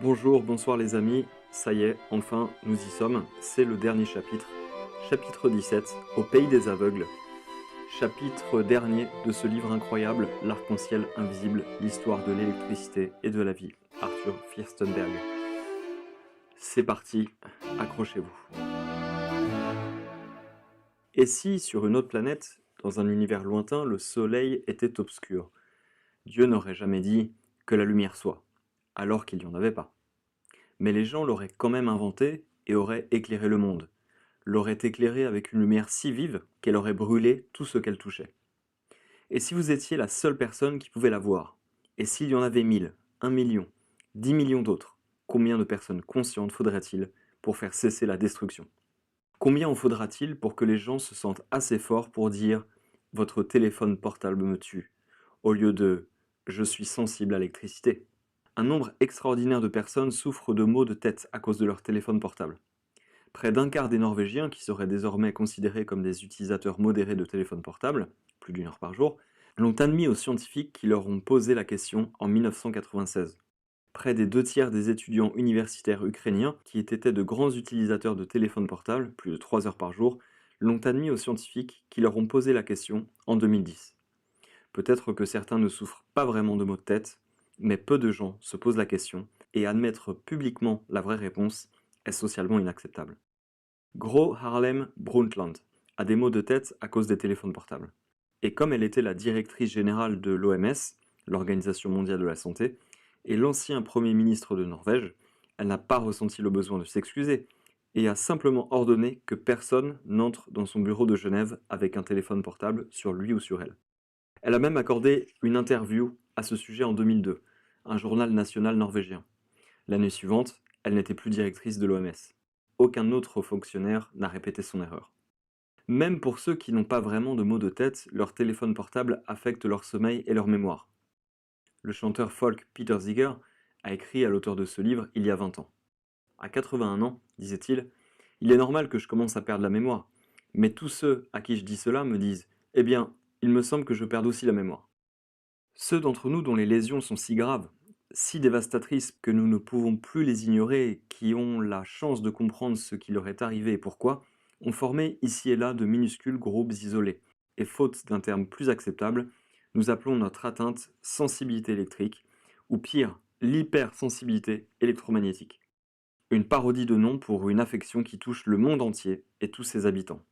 Bonjour, bonsoir les amis, ça y est, enfin, nous y sommes, c'est le dernier chapitre, chapitre 17, au pays des aveugles, chapitre dernier de ce livre incroyable, L'arc-en-ciel invisible, l'histoire de l'électricité et de la vie, Arthur Firstenberg. C'est parti, accrochez-vous. Et si, sur une autre planète, dans un univers lointain, le soleil était obscur? Dieu n'aurait jamais dit que la lumière soit, alors qu'il n'y en avait pas. Mais les gens l'auraient quand même inventé et auraient éclairé le monde, l'auraient éclairé avec une lumière si vive qu'elle aurait brûlé tout ce qu'elle touchait. Et si vous étiez la seule personne qui pouvait la voir? Et s'il y en avait 1000, 1 million, 10 millions d'autres? Combien de personnes conscientes faudrait-il pour faire cesser la destruction? Combien en faudra-t-il pour que les gens se sentent assez forts pour dire « votre téléphone portable me tue » au lieu de « je suis sensible à l'électricité ». Un nombre extraordinaire de personnes souffrent de maux de tête à cause de leur téléphone portable. Près d'un quart des Norvégiens, qui seraient désormais considérés comme des utilisateurs modérés de téléphone portable, plus d'1 heure par jour, l'ont admis aux scientifiques qui leur ont posé la question en 1996. Près des 2 tiers des étudiants universitaires ukrainiens, qui étaient de grands utilisateurs de téléphone portable, plus de 3 heures par jour, l'ont admis aux scientifiques qui leur ont posé la question en 2010. Peut-être que certains ne souffrent pas vraiment de maux de tête, mais peu de gens se posent la question, et admettre publiquement la vraie réponse est socialement inacceptable. Gro Harlem Brundtland a des maux de tête à cause des téléphones portables. Et comme elle était la directrice générale de l'OMS, l'Organisation mondiale de la santé, et l'ancien Premier ministre de Norvège, elle n'a pas ressenti le besoin de s'excuser, et a simplement ordonné que personne n'entre dans son bureau de Genève avec un téléphone portable sur lui ou sur elle. Elle a même accordé une interview à ce sujet en 2002, un journal national norvégien. L'année suivante, elle n'était plus directrice de l'OMS. Aucun autre fonctionnaire n'a répété son erreur. Même pour ceux qui n'ont pas vraiment de maux de tête, leur téléphone portable affecte leur sommeil et leur mémoire. Le chanteur folk Peter Seeger a écrit à l'auteur de ce livre il y a 20 ans. À 81 ans, disait-il, il est normal que je commence à perdre la mémoire. Mais tous ceux à qui je dis cela me disent « Eh bien, il me semble que je perde aussi la mémoire ». Ceux d'entre nous dont les lésions sont si graves, si dévastatrices que nous ne pouvons plus les ignorer, qui ont la chance de comprendre ce qui leur est arrivé et pourquoi, ont formé ici et là de minuscules groupes isolés. Et faute d'un terme plus acceptable, nous appelons notre atteinte sensibilité électrique, ou pire, l'hypersensibilité électromagnétique. Une parodie de nom pour une affection qui touche le monde entier et tous ses habitants.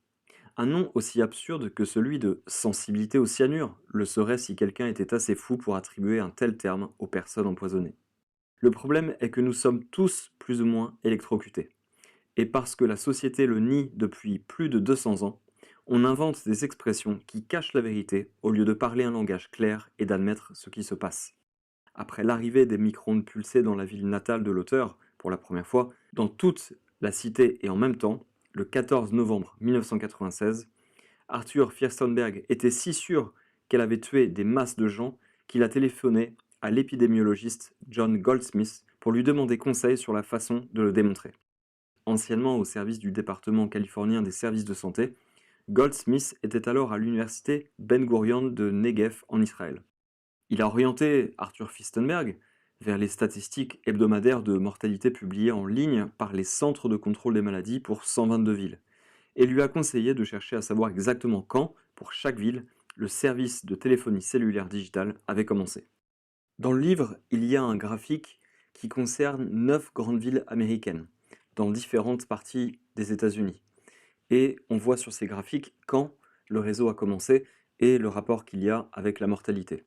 Un nom aussi absurde que celui de sensibilité au cyanure le serait si quelqu'un était assez fou pour attribuer un tel terme aux personnes empoisonnées. Le problème est que nous sommes tous plus ou moins électrocutés. Et parce que la société le nie depuis plus de 200 ans, on invente des expressions qui cachent la vérité au lieu de parler un langage clair et d'admettre ce qui se passe. Après l'arrivée des micro-ondes pulsées dans la ville natale de l'auteur, pour la première fois, dans toute la cité et en même temps, le 14 novembre 1996, Arthur Firstenberg était si sûr qu'elle avait tué des masses de gens qu'il a téléphoné à l'épidémiologiste John Goldsmith pour lui demander conseil sur la façon de le démontrer. Anciennement au service du département californien des services de santé, Goldsmith était alors à l'université Ben Gurion de Negev en Israël. Il a orienté Arthur Firstenberg vers les statistiques hebdomadaires de mortalité publiées en ligne par les centres de contrôle des maladies pour 122 villes, et lui a conseillé de chercher à savoir exactement quand, pour chaque ville, le service de téléphonie cellulaire digitale avait commencé. Dans le livre, il y a un graphique qui concerne 9 grandes villes américaines, dans différentes parties des États-Unis. Et on voit sur ces graphiques quand le réseau a commencé et le rapport qu'il y a avec la mortalité.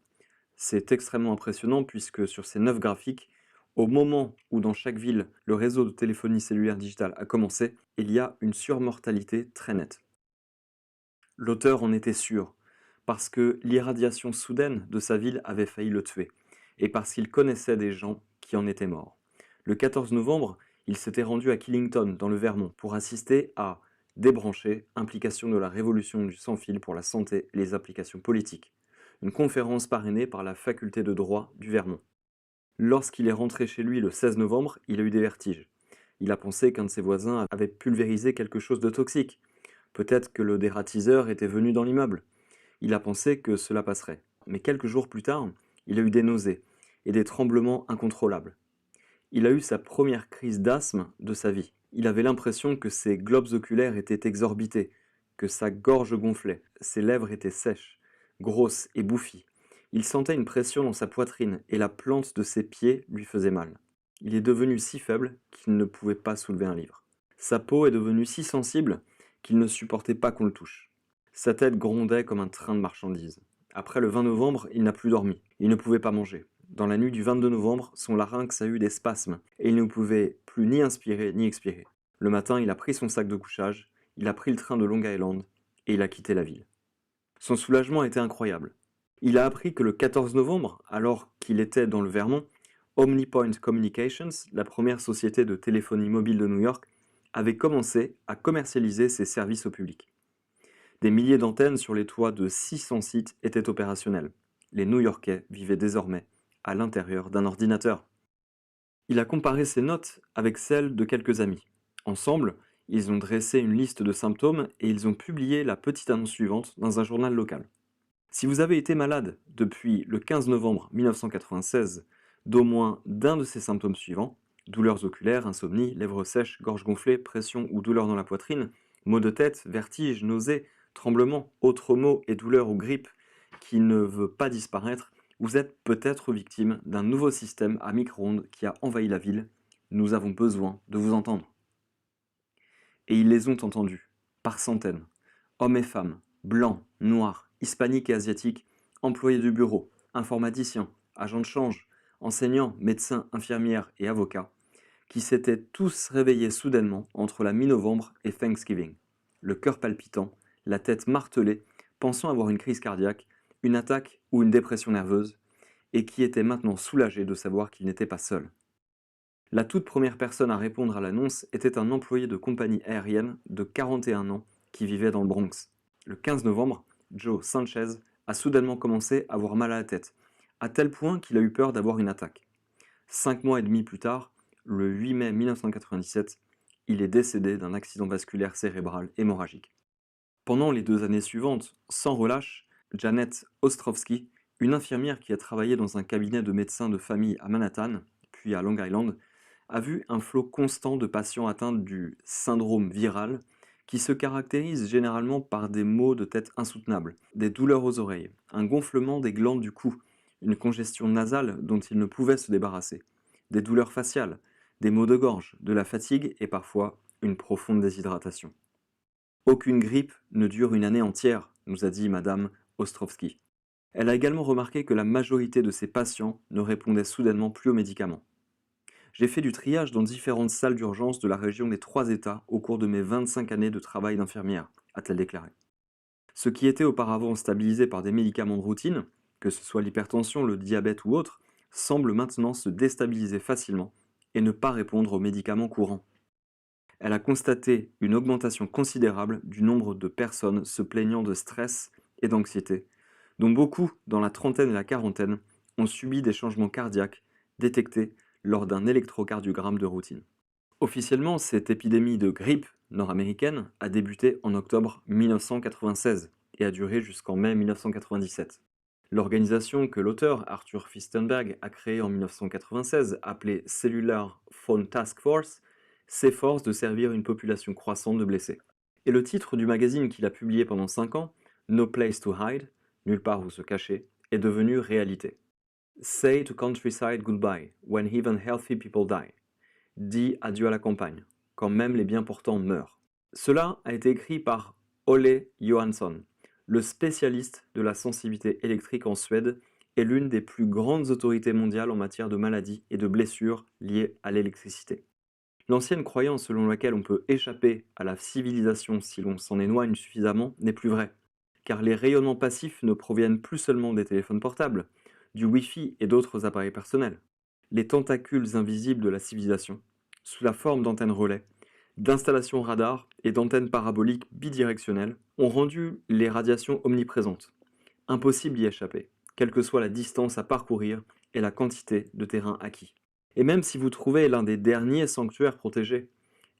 C'est extrêmement impressionnant puisque sur ces 9 graphiques, au moment où dans chaque ville le réseau de téléphonie cellulaire digitale a commencé, il y a une surmortalité très nette. L'auteur en était sûr, parce que l'irradiation soudaine de sa ville avait failli le tuer, et parce qu'il connaissait des gens qui en étaient morts. Le 14 novembre, il s'était rendu à Killington, dans le Vermont, pour assister à Débrancher, implication de la révolution du sans-fil pour la santé et les applications politiques, une conférence parrainée par la faculté de droit du Vermont. Lorsqu'il est rentré chez lui le 16 novembre, il a eu des vertiges. Il a pensé qu'un de ses voisins avait pulvérisé quelque chose de toxique. Peut-être que le dératiseur était venu dans l'immeuble. Il a pensé que cela passerait. Mais quelques jours plus tard, il a eu des nausées et des tremblements incontrôlables. Il a eu sa première crise d'asthme de sa vie. Il avait l'impression que ses globes oculaires étaient exorbités, que sa gorge gonflait, ses lèvres étaient sèches, grosses et bouffies. Il sentait une pression dans sa poitrine et la plante de ses pieds lui faisait mal. Il est devenu si faible qu'il ne pouvait pas soulever un livre. Sa peau est devenue si sensible qu'il ne supportait pas qu'on le touche. Sa tête grondait comme un train de marchandises. Après le 20 novembre, il n'a plus dormi. Il ne pouvait pas manger. Dans la nuit du 22 novembre, son larynx a eu des spasmes et il ne pouvait plus ni inspirer ni expirer. Le matin, il a pris son sac de couchage, il a pris le train de Long Island et il a quitté la ville. Son soulagement était incroyable. Il a appris que le 14 novembre, alors qu'il était dans le Vermont, OmniPoint Communications, la première société de téléphonie mobile de New York, avait commencé à commercialiser ses services au public. Des milliers d'antennes sur les toits de 600 sites étaient opérationnelles. Les New-Yorkais vivaient désormais à l'intérieur d'un ordinateur. Il a comparé ses notes avec celles de quelques amis. Ensemble, ils ont dressé une liste de symptômes et ils ont publié la petite annonce suivante dans un journal local. Si vous avez été malade depuis le 15 novembre 1996 d'au moins d'un de ces symptômes suivants, douleurs oculaires, insomnie, lèvres sèches, gorge gonflée, pression ou douleur dans la poitrine, maux de tête, vertige, nausées, tremblements, autres maux et douleurs ou grippe qui ne veut pas disparaître, vous êtes peut-être victime d'un nouveau système à micro-ondes qui a envahi la ville. Nous avons besoin de vous entendre. Et ils les ont entendus, par centaines. Hommes et femmes, blancs, noirs, hispaniques et asiatiques, employés du bureau, informaticiens, agents de change, enseignants, médecins, infirmières et avocats, qui s'étaient tous réveillés soudainement entre la mi-novembre et Thanksgiving, le cœur palpitant, la tête martelée, pensant avoir une crise cardiaque, une attaque ou une dépression nerveuse, et qui étaient maintenant soulagés de savoir qu'ils n'étaient pas seuls. La toute première personne à répondre à l'annonce était un employé de compagnie aérienne de 41 ans qui vivait dans le Bronx. Le 15 novembre, Joe Sanchez a soudainement commencé à avoir mal à la tête, à tel point qu'il a eu peur d'avoir une attaque. 5 mois et demi plus tard, le 8 mai 1997, il est décédé d'un accident vasculaire cérébral hémorragique. Pendant les 2 années suivantes, sans relâche, Janet Ostrowski, une infirmière qui a travaillé dans un cabinet de médecins de famille à Manhattan, puis à Long Island, a vu un flot constant de patients atteints du syndrome viral qui se caractérise généralement par des maux de tête insoutenables, des douleurs aux oreilles, un gonflement des glandes du cou, une congestion nasale dont ils ne pouvaient se débarrasser, des douleurs faciales, des maux de gorge, de la fatigue et parfois une profonde déshydratation. Aucune grippe ne dure une année entière, nous a dit Madame Ostrowski. Elle a également remarqué que la majorité de ses patients ne répondaient soudainement plus aux médicaments. J'ai fait du triage dans différentes salles d'urgence de la région des 3 États au cours de mes 25 années de travail d'infirmière, a-t-elle déclaré. Ce qui était auparavant stabilisé par des médicaments de routine, que ce soit l'hypertension, le diabète ou autre, semble maintenant se déstabiliser facilement et ne pas répondre aux médicaments courants. Elle a constaté une augmentation considérable du nombre de personnes se plaignant de stress et d'anxiété, dont beaucoup, dans la trentaine et la quarantaine, ont subi des changements cardiaques détectés lors d'un électrocardiogramme de routine. Officiellement, cette épidémie de grippe nord-américaine a débuté en octobre 1996 et a duré jusqu'en mai 1997. L'organisation que l'auteur Arthur Fistenberg a créée en 1996, appelée Cellular Phone Task Force, s'efforce de servir une population croissante de blessés. Et le titre du magazine qu'il a publié pendant 5 ans, No Place to Hide, nulle part où se cacher, est devenu réalité. Say to countryside goodbye, when even healthy people die. Dis adieu à la campagne, quand même les bien portants meurent. Cela a été écrit par Ole Johansson, le spécialiste de la sensibilité électrique en Suède et l'une des plus grandes autorités mondiales en matière de maladies et de blessures liées à l'électricité. L'ancienne croyance selon laquelle on peut échapper à la civilisation si l'on s'en éloigne suffisamment n'est plus vraie, car les rayonnements passifs ne proviennent plus seulement des téléphones portables, du Wi-Fi et d'autres appareils personnels. Les tentacules invisibles de la civilisation, sous la forme d'antennes relais, d'installations radars et d'antennes paraboliques bidirectionnelles, ont rendu les radiations omniprésentes. Impossible d'y échapper, quelle que soit la distance à parcourir et la quantité de terrain acquis. Et même si vous trouvez l'un des derniers sanctuaires protégés,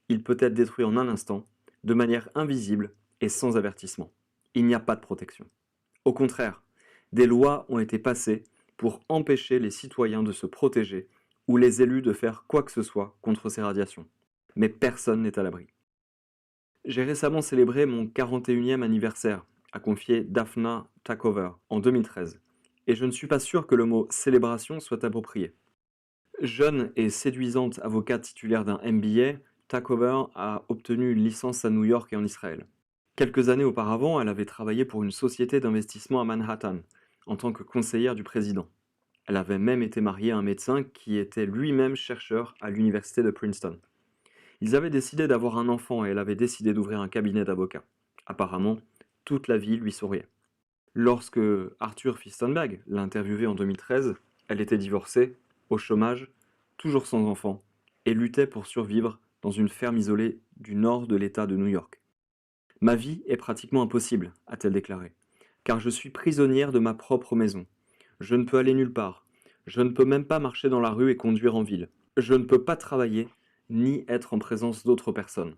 il peut être détruit en un instant, de manière invisible et sans avertissement. Il n'y a pas de protection. Au contraire, des lois ont été passées pour empêcher les citoyens de se protéger ou les élus de faire quoi que ce soit contre ces radiations. Mais personne n'est à l'abri. J'ai récemment célébré mon 41e anniversaire, a confié Daphna Takover en 2013, et je ne suis pas sûr que le mot célébration soit approprié. Jeune et séduisante avocate titulaire d'un MBA, Takover a obtenu une licence à New York et en Israël. Quelques années auparavant, elle avait travaillé pour une société d'investissement à Manhattan, en tant que conseillère du président. Elle avait même été mariée à un médecin qui était lui-même chercheur à l'université de Princeton. Ils avaient décidé d'avoir un enfant et elle avait décidé d'ouvrir un cabinet d'avocats. Apparemment, toute la vie lui souriait. Lorsque Arthur Fistenberg l'a interviewée en 2013, elle était divorcée, au chômage, toujours sans enfant, et luttait pour survivre dans une ferme isolée du nord de l'État de New York. Ma vie est pratiquement impossible, a-t-elle déclaré, car je suis prisonnière de ma propre maison. Je ne peux aller nulle part. Je ne peux même pas marcher dans la rue et conduire en ville. Je ne peux pas travailler, ni être en présence d'autres personnes.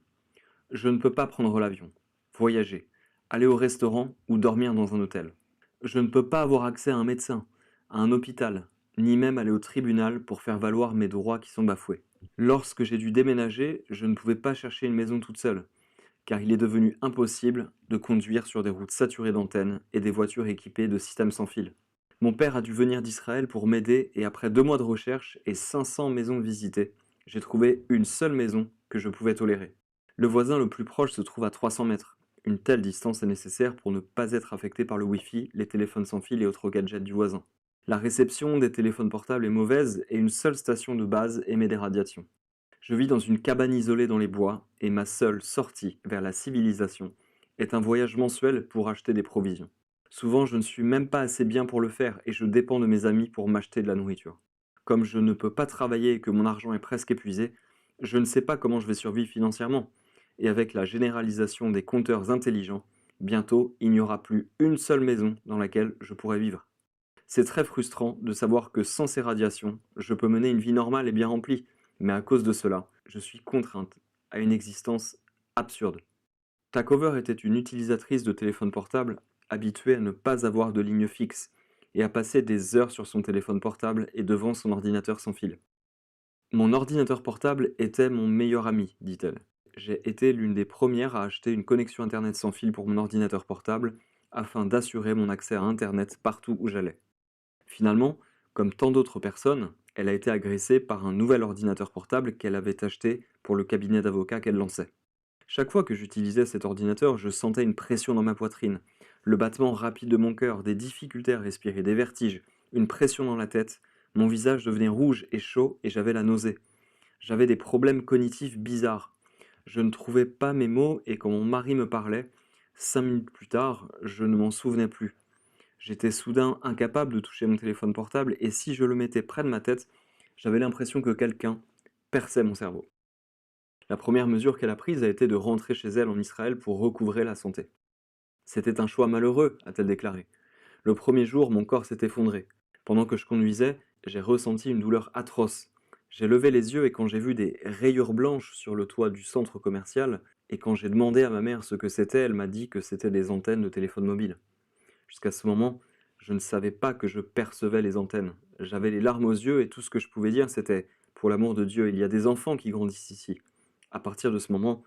Je ne peux pas prendre l'avion, voyager, aller au restaurant ou dormir dans un hôtel. Je ne peux pas avoir accès à un médecin, à un hôpital, ni même aller au tribunal pour faire valoir mes droits qui sont bafoués. Lorsque j'ai dû déménager, je ne pouvais pas chercher une maison toute seule, car il est devenu impossible de conduire sur des routes saturées d'antennes et des voitures équipées de systèmes sans fil. Mon père a dû venir d'Israël pour m'aider et après 2 mois de recherche et 500 maisons visitées, j'ai trouvé une seule maison que je pouvais tolérer. Le voisin le plus proche se trouve à 300 mètres. Une telle distance est nécessaire pour ne pas être affecté par le Wi-Fi, les téléphones sans fil et autres gadgets du voisin. La réception des téléphones portables est mauvaise et une seule station de base émet des radiations. Je vis dans une cabane isolée dans les bois et ma seule sortie vers la civilisation est un voyage mensuel pour acheter des provisions. Souvent, je ne suis même pas assez bien pour le faire et je dépends de mes amis pour m'acheter de la nourriture. Comme je ne peux pas travailler et que mon argent est presque épuisé, je ne sais pas comment je vais survivre financièrement. Et avec la généralisation des compteurs intelligents, bientôt il n'y aura plus une seule maison dans laquelle je pourrai vivre. C'est très frustrant de savoir que sans ces radiations, je peux mener une vie normale et bien remplie, mais à cause de cela, je suis contrainte à une existence absurde. Takover était une utilisatrice de téléphone portable habituée à ne pas avoir de ligne fixe et à passer des heures sur son téléphone portable et devant son ordinateur sans fil. Mon ordinateur portable était mon meilleur ami, dit-elle. J'ai été l'une des premières à acheter une connexion Internet sans fil pour mon ordinateur portable afin d'assurer mon accès à Internet partout où j'allais. Finalement, comme tant d'autres personnes, elle a été agressée par un nouvel ordinateur portable qu'elle avait acheté pour le cabinet d'avocats qu'elle lançait. Chaque fois que j'utilisais cet ordinateur, je sentais une pression dans ma poitrine, le battement rapide de mon cœur, des difficultés à respirer, des vertiges, une pression dans la tête. Mon visage devenait rouge et chaud et j'avais la nausée. J'avais des problèmes cognitifs bizarres. Je ne trouvais pas mes mots et quand mon mari me parlait, 5 minutes plus tard, je ne m'en souvenais plus. J'étais soudain incapable de toucher mon téléphone portable et si je le mettais près de ma tête, j'avais l'impression que quelqu'un perçait mon cerveau. La première mesure qu'elle a prise a été de rentrer chez elle en Israël pour recouvrer la santé. C'était un choix malheureux, a-t-elle déclaré. Le premier jour, mon corps s'est effondré. Pendant que je conduisais, j'ai ressenti une douleur atroce. J'ai levé les yeux et quand j'ai vu des rayures blanches sur le toit du centre commercial, et quand j'ai demandé à ma mère ce que c'était, elle m'a dit que c'était des antennes de téléphone mobile. Jusqu'à ce moment, je ne savais pas que je percevais les antennes. J'avais les larmes aux yeux et tout ce que je pouvais dire c'était pour l'amour de Dieu, il y a des enfants qui grandissent ici. À partir de ce moment,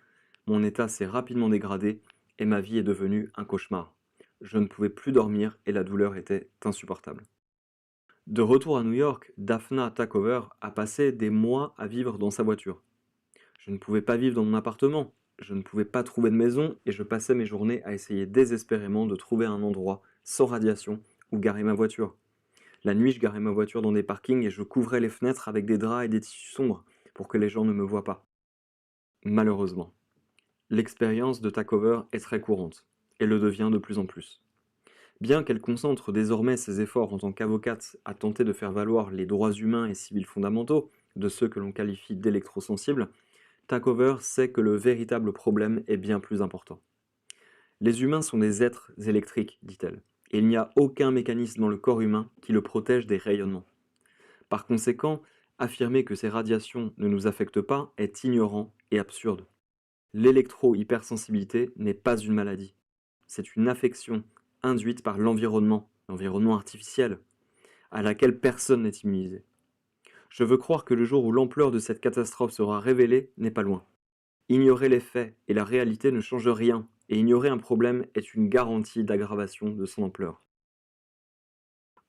mon état s'est rapidement dégradé et ma vie est devenue un cauchemar. Je ne pouvais plus dormir et la douleur était insupportable. De retour à New York, Daphna Takover a passé des mois à vivre dans sa voiture. Je ne pouvais pas vivre dans mon appartement, je ne pouvais pas trouver de maison et je passais mes journées à essayer désespérément de trouver un endroit sans radiation où garer ma voiture. La nuit, je garais ma voiture dans des parkings et je couvrais les fenêtres avec des draps et des tissus sombres pour que les gens ne me voient pas. Malheureusement, l'expérience de Takover est très courante et le devient de plus en plus. Bien qu'elle concentre désormais ses efforts en tant qu'avocate à tenter de faire valoir les droits humains et civils fondamentaux de ceux que l'on qualifie d'électrosensibles, Takover sait que le véritable problème est bien plus important. Les humains sont des êtres électriques, dit-elle, et il n'y a aucun mécanisme dans le corps humain qui le protège des rayonnements. Par conséquent, affirmer que ces radiations ne nous affectent pas est ignorant et absurde. L'électro-hypersensibilité n'est pas une maladie. C'est une affection induite par l'environnement artificiel, à laquelle personne n'est immunisé. Je veux croire que le jour où l'ampleur de cette catastrophe sera révélée n'est pas loin. Ignorer les faits et la réalité ne change rien, et ignorer un problème est une garantie d'aggravation de son ampleur.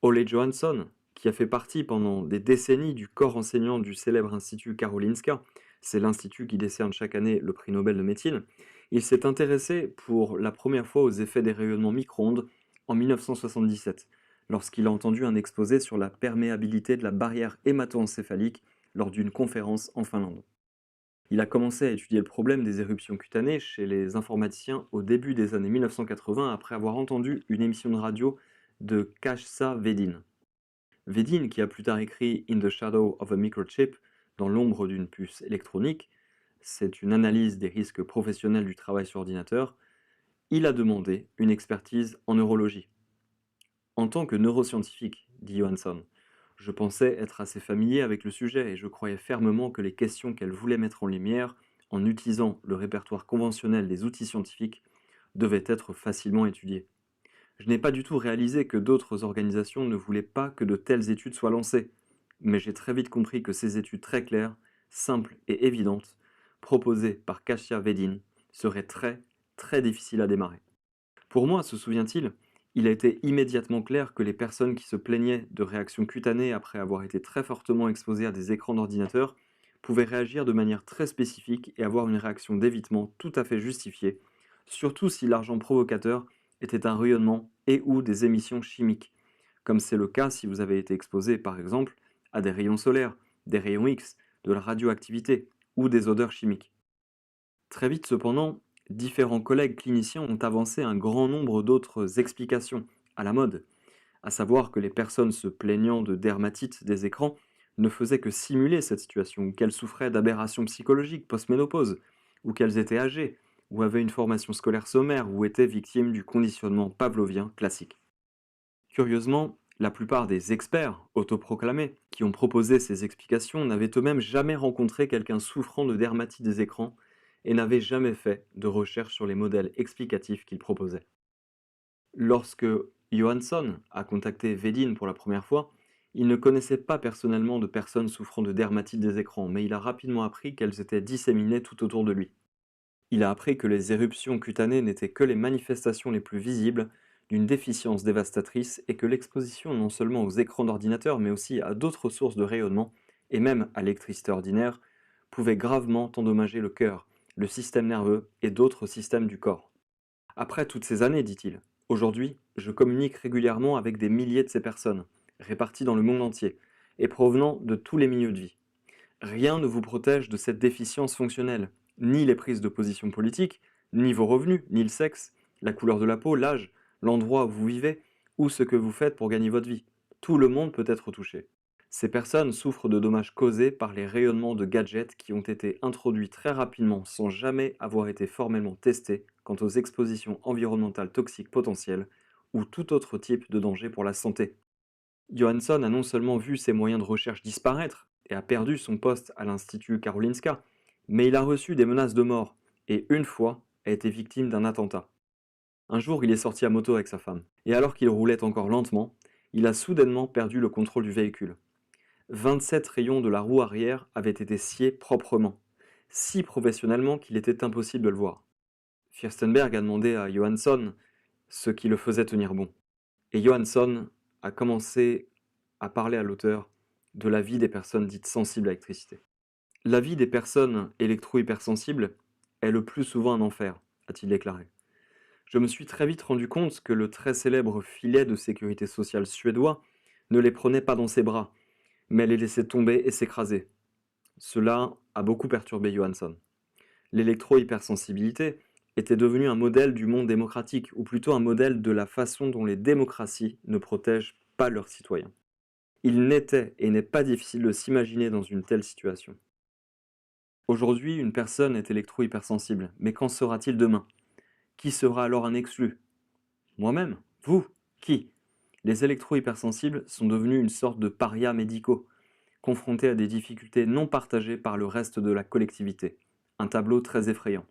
Ole Johansson, qui a fait partie pendant des décennies du corps enseignant du célèbre institut Karolinska, c'est l'institut qui décerne chaque année le prix Nobel de médecine, il s'est intéressé pour la première fois aux effets des rayonnements micro-ondes en 1977, lorsqu'il a entendu un exposé sur la perméabilité de la barrière hémato-encéphalique lors d'une conférence en Finlande. Il a commencé à étudier le problème des éruptions cutanées chez les informaticiens au début des années 1980 après avoir entendu une émission de radio de Kasia Vedin. Vedin, qui a plus tard écrit In the Shadow of a Microchip, dans l'ombre d'une puce électronique, c'est une analyse des risques professionnels du travail sur ordinateur, il a demandé une expertise en neurologie. En tant que neuroscientifique, dit Johansson, je pensais être assez familier avec le sujet et je croyais fermement que les questions qu'elle voulait mettre en lumière, en utilisant le répertoire conventionnel des outils scientifiques, devaient être facilement étudiées. Je n'ai pas du tout réalisé que d'autres organisations ne voulaient pas que de telles études soient lancées, mais j'ai très vite compris que ces études très claires, simples et évidentes, proposées par Kasia Vedin, seraient très, très difficiles à démarrer. Pour moi, se souvient-il, il a été immédiatement clair que les personnes qui se plaignaient de réactions cutanées après avoir été très fortement exposées à des écrans d'ordinateur pouvaient réagir de manière très spécifique et avoir une réaction d'évitement tout à fait justifiée, surtout si l'argent provocateur était un rayonnement et ou des émissions chimiques, comme c'est le cas si vous avez été exposé par exemple à des rayons solaires, des rayons X, de la radioactivité ou des odeurs chimiques. Très vite cependant, différents collègues cliniciens ont avancé un grand nombre d'autres explications à la mode, à savoir que les personnes se plaignant de dermatite des écrans ne faisaient que simuler cette situation, ou qu'elles souffraient d'aberrations psychologiques post-ménopause, ou qu'elles étaient âgées, ou avaient une formation scolaire sommaire, ou étaient victimes du conditionnement pavlovien classique. Curieusement, la plupart des experts autoproclamés qui ont proposé ces explications n'avaient eux-mêmes jamais rencontré quelqu'un souffrant de dermatite des écrans et n'avaient jamais fait de recherche sur les modèles explicatifs qu'ils proposaient. Lorsque Johansson a contacté Vedin pour la première fois, il ne connaissait pas personnellement de personnes souffrant de dermatite des écrans, mais il a rapidement appris qu'elles étaient disséminées tout autour de lui. Il a appris que les éruptions cutanées n'étaient que les manifestations les plus visibles d'une déficience dévastatrice et que l'exposition non seulement aux écrans d'ordinateur mais aussi à d'autres sources de rayonnement, et même à l'électricité ordinaire, pouvait gravement endommager le cœur, le système nerveux et d'autres systèmes du corps. Après toutes ces années, dit-il, aujourd'hui, je communique régulièrement avec des milliers de ces personnes, réparties dans le monde entier, et provenant de tous les milieux de vie. Rien ne vous protège de cette déficience fonctionnelle, ni les prises de position politique, ni vos revenus, ni le sexe, la couleur de la peau, l'âge, l'endroit où vous vivez, ou ce que vous faites pour gagner votre vie. Tout le monde peut être touché. Ces personnes souffrent de dommages causés par les rayonnements de gadgets qui ont été introduits très rapidement sans jamais avoir été formellement testés quant aux expositions environnementales toxiques potentielles ou tout autre type de danger pour la santé. Johansson a non seulement vu ses moyens de recherche disparaître et a perdu son poste à l'Institut Karolinska, mais il a reçu des menaces de mort et une fois a été victime d'un attentat. Un jour, il est sorti à moto avec sa femme, et alors qu'il roulait encore lentement, il a soudainement perdu le contrôle du véhicule. 27 rayons de la roue arrière avaient été sciés proprement, si professionnellement qu'il était impossible de le voir. Fürstenberg a demandé à Johansson ce qui le faisait tenir bon. Et Johansson a commencé à parler à l'auteur de la vie des personnes dites sensibles à l'électricité. La vie des personnes électro-hypersensibles est le plus souvent un enfer, a-t-il déclaré. Je me suis très vite rendu compte que le très célèbre filet de sécurité sociale suédois ne les prenait pas dans ses bras, mais les laissait tomber et s'écraser. Cela a beaucoup perturbé Johansson. L'électro-hypersensibilité était devenue un modèle du monde démocratique, ou plutôt un modèle de la façon dont les démocraties ne protègent pas leurs citoyens. Il n'était et n'est pas difficile de s'imaginer dans une telle situation. Aujourd'hui, une personne est électro-hypersensible, mais qu'en sera-t-il demain? Qui sera alors un exclu? Moi-même? Vous? Qui? Les électro-hypersensibles sont devenus une sorte de parias médicaux, confrontés à des difficultés non partagées par le reste de la collectivité. Un tableau très effrayant.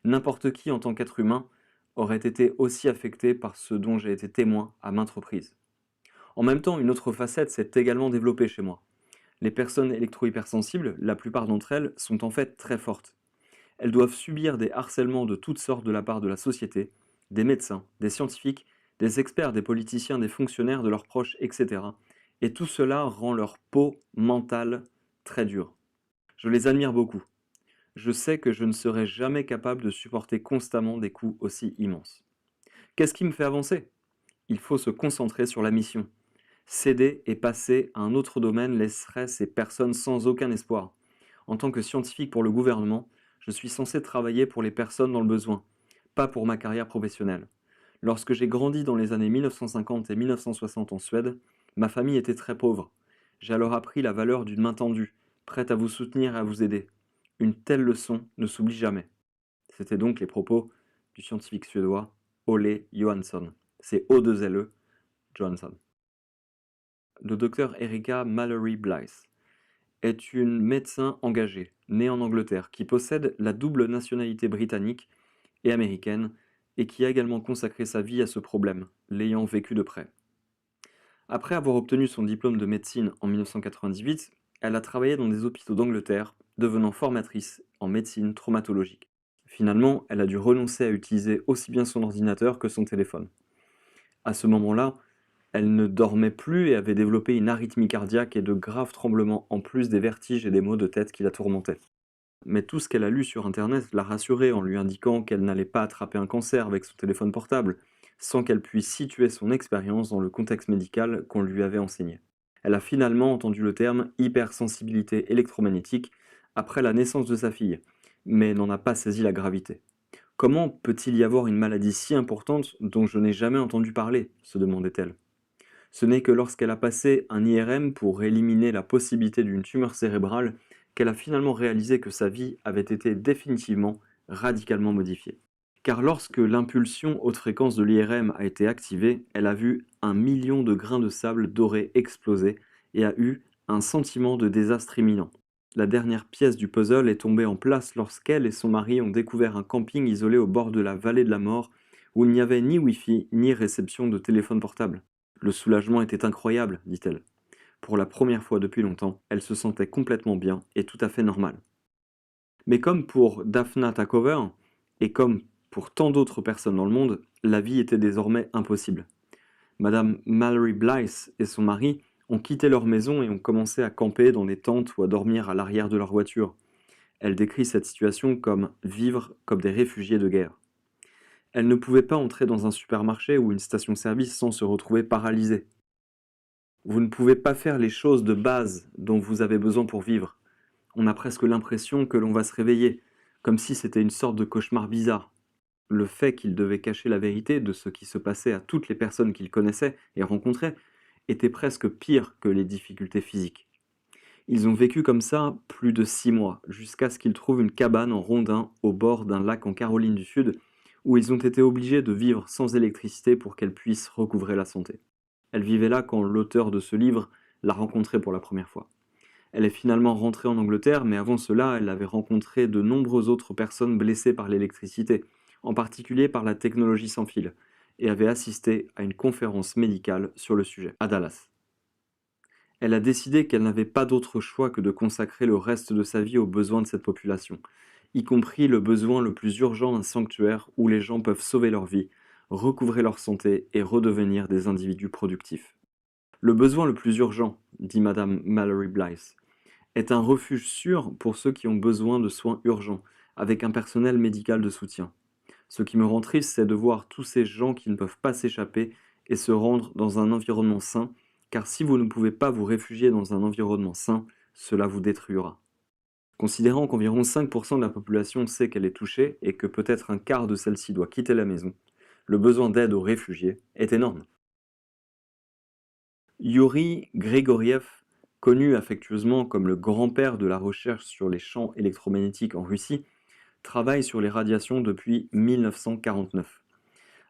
N'importe qui en tant qu'être humain aurait été aussi affecté par ce dont j'ai été témoin à maintes reprises. En même temps, une autre facette s'est également développée chez moi. Les personnes électro-hypersensibles, la plupart d'entre elles, sont en fait très fortes. Elles doivent subir des harcèlements de toutes sortes de la part de la société, des médecins, des scientifiques, des experts, des politiciens, des fonctionnaires, de leurs proches, etc. Et tout cela rend leur peau mentale très dure. Je les admire beaucoup. Je sais que je ne serai jamais capable de supporter constamment des coups aussi immenses. Qu'est-ce qui me fait avancer? Il faut se concentrer sur la mission. Céder et passer à un autre domaine laisserait ces personnes sans aucun espoir. En tant que scientifique pour le gouvernement, je suis censé travailler pour les personnes dans le besoin, pas pour ma carrière professionnelle. Lorsque j'ai grandi dans les années 1950 et 1960 en Suède, ma famille était très pauvre. J'ai alors appris la valeur d'une main tendue, prête à vous soutenir et à vous aider. Une telle leçon ne s'oublie jamais. C'était donc les propos du scientifique suédois Ole Johansson. C'est O2LE Johansson. Le docteur Erika Mallory Blythe est une médecin engagée, née en Angleterre, qui possède la double nationalité britannique et américaine, et qui a également consacré sa vie à ce problème, l'ayant vécu de près. Après avoir obtenu son diplôme de médecine en 1998, elle a travaillé dans des hôpitaux d'Angleterre, devenant formatrice en médecine traumatologique. Finalement, elle a dû renoncer à utiliser aussi bien son ordinateur que son téléphone. À ce moment-là, elle ne dormait plus et avait développé une arythmie cardiaque et de graves tremblements, en plus des vertiges et des maux de tête qui la tourmentaient. Mais tout ce qu'elle a lu sur Internet l'a rassurée en lui indiquant qu'elle n'allait pas attraper un cancer avec son téléphone portable, sans qu'elle puisse situer son expérience dans le contexte médical qu'on lui avait enseigné. Elle a finalement entendu le terme hypersensibilité électromagnétique après la naissance de sa fille, mais n'en a pas saisi la gravité. Comment peut-il y avoir une maladie si importante dont je n'ai jamais entendu parler? Se demandait-elle. Ce n'est que lorsqu'elle a passé un IRM pour éliminer la possibilité d'une tumeur cérébrale qu'elle a finalement réalisé que sa vie avait été définitivement, radicalement modifiée. Car lorsque l'impulsion haute fréquence de l'IRM a été activée, elle a vu 1 million de grains de sable doré exploser et a eu un sentiment de désastre imminent. La dernière pièce du puzzle est tombée en place lorsqu'elle et son mari ont découvert un camping isolé au bord de la vallée de la mort où il n'y avait ni Wi-Fi ni réception de téléphone portable. Le soulagement était incroyable, dit-elle. Pour la première fois depuis longtemps, elle se sentait complètement bien et tout à fait normale. Mais comme pour Daphna Takover, et comme pour tant d'autres personnes dans le monde, la vie était désormais impossible. Madame Mallory Blythe et son mari ont quitté leur maison et ont commencé à camper dans des tentes ou à dormir à l'arrière de leur voiture. Elle décrit cette situation comme vivre comme des réfugiés de guerre. Elle ne pouvait pas entrer dans un supermarché ou une station-service sans se retrouver paralysée. Vous ne pouvez pas faire les choses de base dont vous avez besoin pour vivre. On a presque l'impression que l'on va se réveiller, comme si c'était une sorte de cauchemar bizarre. Le fait qu'il devait cacher la vérité de ce qui se passait à toutes les personnes qu'il connaissait et rencontrait était presque pire que les difficultés physiques. Ils ont vécu comme ça plus de 6 mois, jusqu'à ce qu'ils trouvent une cabane en rondin au bord d'un lac en Caroline du Sud, où ils ont été obligés de vivre sans électricité pour qu'elle puisse recouvrer la santé. Elle vivait là quand l'auteur de ce livre l'a rencontrée pour la première fois. Elle est finalement rentrée en Angleterre, mais avant cela, elle avait rencontré de nombreuses autres personnes blessées par l'électricité, en particulier par la technologie sans fil, et avait assisté à une conférence médicale sur le sujet, à Dallas. Elle a décidé qu'elle n'avait pas d'autre choix que de consacrer le reste de sa vie aux besoins de cette population, y compris le besoin le plus urgent d'un sanctuaire où les gens peuvent sauver leur vie, recouvrer leur santé et redevenir des individus productifs. Le besoin le plus urgent, dit Madame Mallory Blythe, est un refuge sûr pour ceux qui ont besoin de soins urgents, avec un personnel médical de soutien. Ce qui me rend triste, c'est de voir tous ces gens qui ne peuvent pas s'échapper et se rendre dans un environnement sain, car si vous ne pouvez pas vous réfugier dans un environnement sain, cela vous détruira. Considérant qu'environ 5% de la population sait qu'elle est touchée et que peut-être un quart de celle-ci doit quitter la maison, le besoin d'aide aux réfugiés est énorme. Yuri Grigoriev, connu affectueusement comme le grand-père de la recherche sur les champs électromagnétiques en Russie, travaille sur les radiations depuis 1949.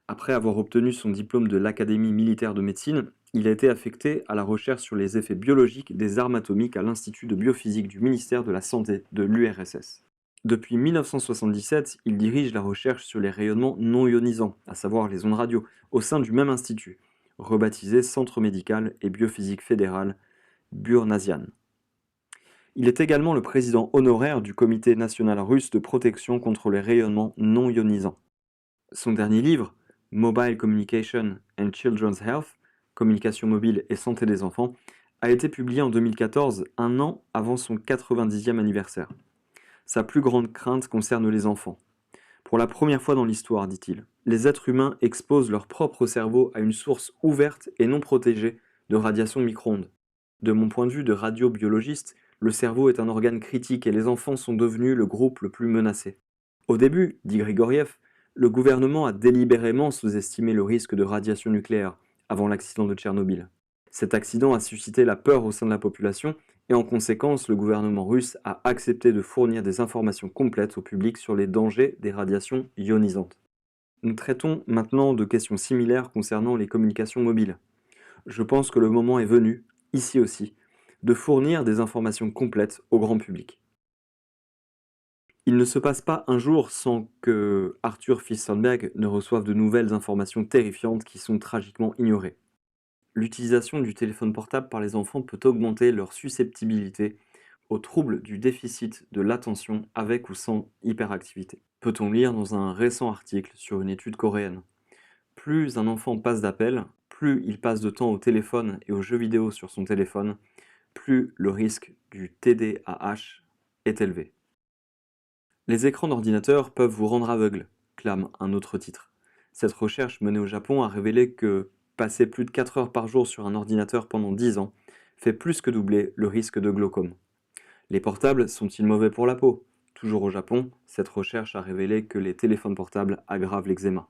Après avoir obtenu son diplôme de l'Académie militaire de médecine, il a été affecté à la recherche sur les effets biologiques des armes atomiques à l'Institut de biophysique du ministère de la Santé de l'URSS. Depuis 1977, il dirige la recherche sur les rayonnements non ionisants, à savoir les ondes radio, au sein du même institut, rebaptisé Centre médical et biophysique fédéral Burnasian. Il est également le président honoraire du Comité national russe de protection contre les rayonnements non ionisants. Son dernier livre, Mobile Communication and Children's Health, Communication mobile et santé des enfants, a été publié en 2014, un an avant son 90e anniversaire. Sa plus grande crainte concerne les enfants. Pour la première fois dans l'histoire, dit-il, les êtres humains exposent leur propre cerveau à une source ouverte et non protégée de radiation micro-ondes. De mon point de vue de radiobiologiste, le cerveau est un organe critique et les enfants sont devenus le groupe le plus menacé. Au début, dit Grigoriev, le gouvernement a délibérément sous-estimé le risque de radiation nucléaire avant l'accident de Tchernobyl. Cet accident a suscité la peur au sein de la population et en conséquence, le gouvernement russe a accepté de fournir des informations complètes au public sur les dangers des radiations ionisantes. Nous traitons maintenant de questions similaires concernant les communications mobiles. Je pense que le moment est venu, ici aussi, de fournir des informations complètes au grand public. Il ne se passe pas un jour sans que Arthur Firstenberg ne reçoive de nouvelles informations terrifiantes qui sont tragiquement ignorées. L'utilisation du téléphone portable par les enfants peut augmenter leur susceptibilité aux troubles du déficit de l'attention avec ou sans hyperactivité. Peut-on lire dans un récent article sur une étude coréenne. Plus un enfant passe d'appels, plus il passe de temps au téléphone et aux jeux vidéo sur son téléphone, plus le risque du TDAH est élevé. Les écrans d'ordinateur peuvent vous rendre aveugle, clame un autre titre. Cette recherche menée au Japon a révélé que passer plus de 4 heures par jour sur un ordinateur pendant 10 ans fait plus que doubler le risque de glaucome. Les portables sont-ils mauvais pour la peau? Toujours au Japon, cette recherche a révélé que les téléphones portables aggravent l'eczéma.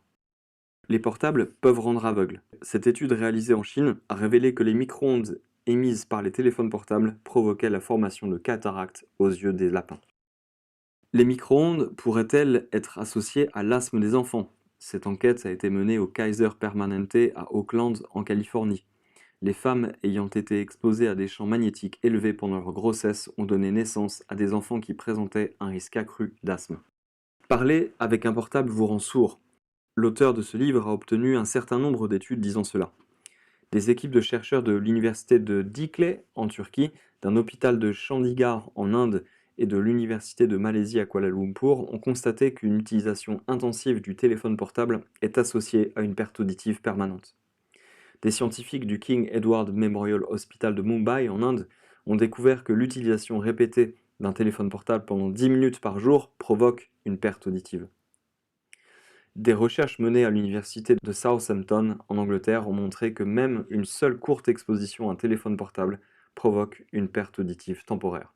Les portables peuvent rendre aveugle. Cette étude réalisée en Chine a révélé que les micro-ondes émises par les téléphones portables provoquaient la formation de cataractes aux yeux des lapins. Les micro-ondes pourraient-elles être associées à l'asthme des enfants? Cette enquête a été menée au Kaiser Permanente à Oakland, en Californie. Les femmes ayant été exposées à des champs magnétiques élevés pendant leur grossesse ont donné naissance à des enfants qui présentaient un risque accru d'asthme. Parler avec un portable vous rend sourd. L'auteur de ce livre a obtenu un certain nombre d'études disant cela. Des équipes de chercheurs de l'université de Dicle en Turquie, d'un hôpital de Chandigarh en Inde et de l'université de Malaisie à Kuala Lumpur ont constaté qu'une utilisation intensive du téléphone portable est associée à une perte auditive permanente. Des scientifiques du King Edward Memorial Hospital de Mumbai en Inde ont découvert que l'utilisation répétée d'un téléphone portable pendant 10 minutes par jour provoque une perte auditive. Des recherches menées à l'université de Southampton en Angleterre ont montré que même une seule courte exposition à un téléphone portable provoque une perte auditive temporaire.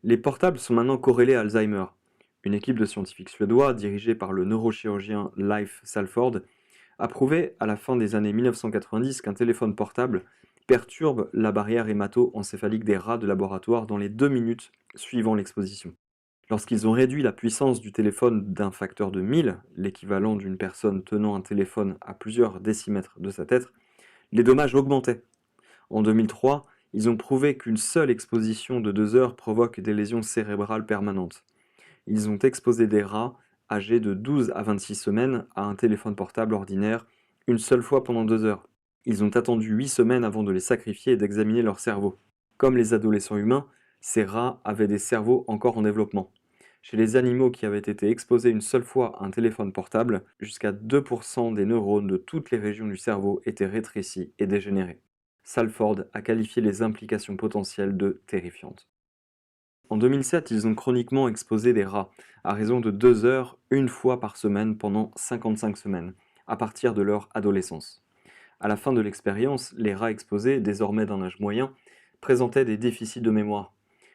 Les portables sont maintenant corrélés à Alzheimer. Une équipe de scientifiques suédois, dirigée par le neurochirurgien Leif Salford, a prouvé à la fin des années 1990 qu'un téléphone portable perturbe la barrière hémato-encéphalique des rats de laboratoire dans les 2 minutes suivant l'exposition. Lorsqu'ils ont réduit la puissance du téléphone d'un facteur de 1000, l'équivalent d'une personne tenant un téléphone à plusieurs décimètres de sa tête, les dommages augmentaient. En 2003, ils ont prouvé qu'une seule exposition de 2 heures provoque des lésions cérébrales permanentes. Ils ont exposé des rats âgés de 12 à 26 semaines à un téléphone portable ordinaire une seule fois pendant 2 heures. Ils ont attendu 8 semaines avant de les sacrifier et d'examiner leur cerveau. Comme les adolescents humains, ces rats avaient des cerveaux encore en développement. Chez les animaux qui avaient été exposés une seule fois à un téléphone portable, jusqu'à 2% des neurones de toutes les régions du cerveau étaient rétrécis et dégénérés. Salford a qualifié les implications potentielles de terrifiantes. En 2007, ils ont chroniquement exposé des rats, à raison de 2 heures, une fois par semaine pendant 55 semaines, à partir de leur adolescence. À la fin de l'expérience, les rats exposés, désormais d'un âge moyen, présentaient des déficits de mémoire.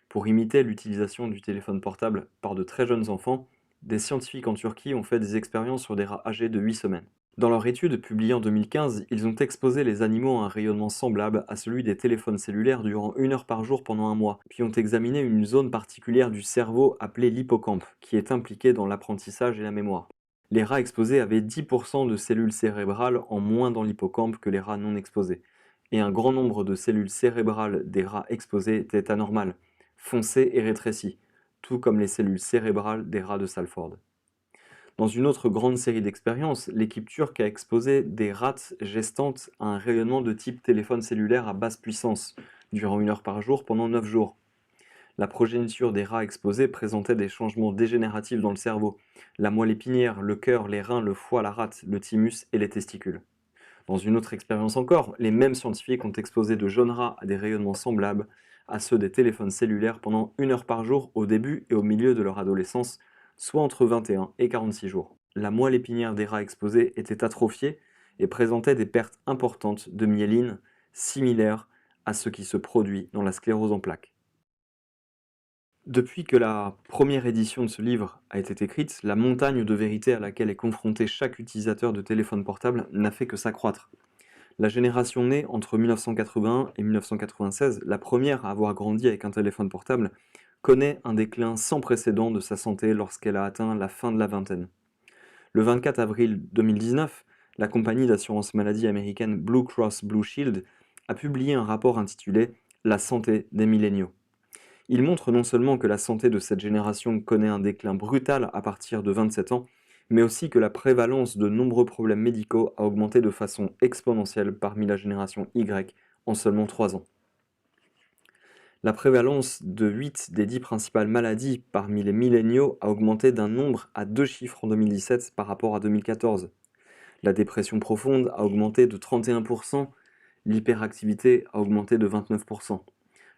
Pour imiter l'utilisation du téléphone portable par de très jeunes enfants, des scientifiques en Turquie ont fait des expériences sur des rats âgés de 8 semaines. Dans leur étude publiée en 2015, ils ont exposé les animaux à un rayonnement semblable à celui des téléphones cellulaires durant 1 heure par jour pendant un mois, puis ont examiné une zone particulière du cerveau appelée l'hippocampe, qui est impliquée dans l'apprentissage et la mémoire. Les rats exposés avaient 10% de cellules cérébrales en moins dans l'hippocampe que les rats non exposés, et un grand nombre de cellules cérébrales des rats exposés étaient anormales, foncées et rétrécies, tout comme les cellules cérébrales des rats de Salford. Dans une autre grande série d'expériences, l'équipe turque a exposé des rats gestantes à un rayonnement de type téléphone cellulaire à basse puissance, durant 1 heure par jour pendant 9 jours. La progéniture des rats exposés présentait des changements dégénératifs dans le cerveau, la moelle épinière, le cœur, les reins, le foie, la rate, le thymus et les testicules. Dans une autre expérience encore, les mêmes scientifiques ont exposé de jeunes rats à des rayonnements semblables à ceux des téléphones cellulaires pendant 1 heure par jour au début et au milieu de leur adolescence, soit entre 21 et 46 jours. La moelle épinière des rats exposés était atrophiée et présentait des pertes importantes de myéline, similaires à ce qui se produit dans la sclérose en plaques. Depuis que la première édition de ce livre a été écrite, la montagne de vérité à laquelle est confronté chaque utilisateur de téléphone portable n'a fait que s'accroître. La génération née entre 1981 et 1996, la première à avoir grandi avec un téléphone portable, connaît un déclin sans précédent de sa santé lorsqu'elle a atteint la fin de la vingtaine. Le 24 avril 2019, la compagnie d'assurance maladie américaine Blue Cross Blue Shield a publié un rapport intitulé La santé des milléniaux. Il montre non seulement que la santé de cette génération connaît un déclin brutal à partir de 27 ans, mais aussi que la prévalence de nombreux problèmes médicaux a augmenté de façon exponentielle parmi la génération Y en seulement 3 ans. La prévalence de 8 des 10 principales maladies parmi les milléniaux a augmenté d'un nombre à 2 chiffres en 2017 par rapport à 2014. La dépression profonde a augmenté de 31%, l'hyperactivité a augmenté de 29%.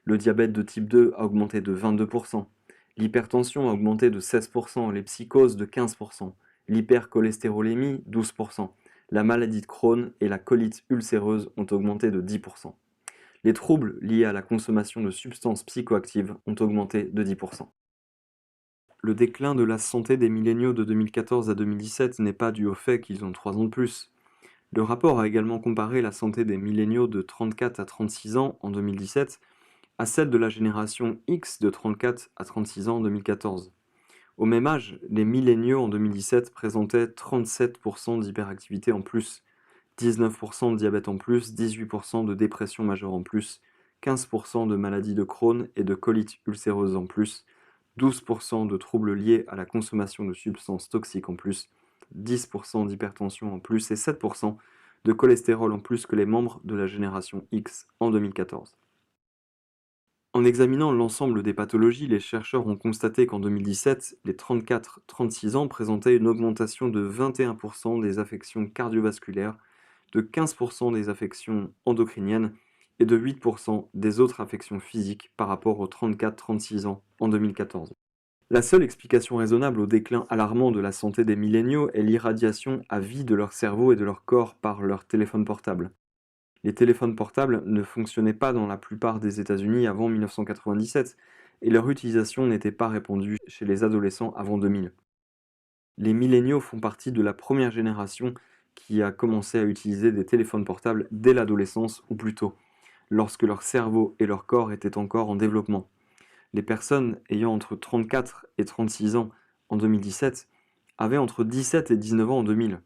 Le diabète de type 2 a augmenté de 22%, l'hypertension a augmenté de 16%, les psychoses de 15%, l'hypercholestérolémie 12%, la maladie de Crohn et la colite ulcéreuse ont augmenté de 10%. Les troubles liés à la consommation de substances psychoactives ont augmenté de 10%. Le déclin de la santé des milléniaux de 2014 à 2017 n'est pas dû au fait qu'ils ont 3 ans de plus. Le rapport a également comparé la santé des milléniaux de 34 à 36 ans en 2017 à celle de la génération X de 34 à 36 ans en 2014. Au même âge, les milléniaux en 2017 présentaient 37% d'hyperactivité en plus, 19% de diabète en plus, 18% de dépression majeure en plus, 15% de maladie de Crohn et de colite ulcéreuse en plus, 12% de troubles liés à la consommation de substances toxiques en plus, 10% d'hypertension en plus et 7% de cholestérol en plus que les membres de la génération X en 2014. En examinant l'ensemble des pathologies, les chercheurs ont constaté qu'en 2017, les 34-36 ans présentaient une augmentation de 21% des affections cardiovasculaires, de 15% des affections endocriniennes et de 8% des autres affections physiques par rapport aux 34-36 ans en 2014. La seule explication raisonnable au déclin alarmant de la santé des milléniaux est l'irradiation à vie de leur cerveau et de leur corps par leur téléphone portable. Les téléphones portables ne fonctionnaient pas dans la plupart des États-Unis avant 1997 et leur utilisation n'était pas répandue chez les adolescents avant 2000. Les milléniaux font partie de la première génération qui a commencé à utiliser des téléphones portables dès l'adolescence ou plus tôt, lorsque leur cerveau et leur corps étaient encore en développement. Les personnes ayant entre 34 et 36 ans en 2017 avaient entre 17 et 19 ans en 2000.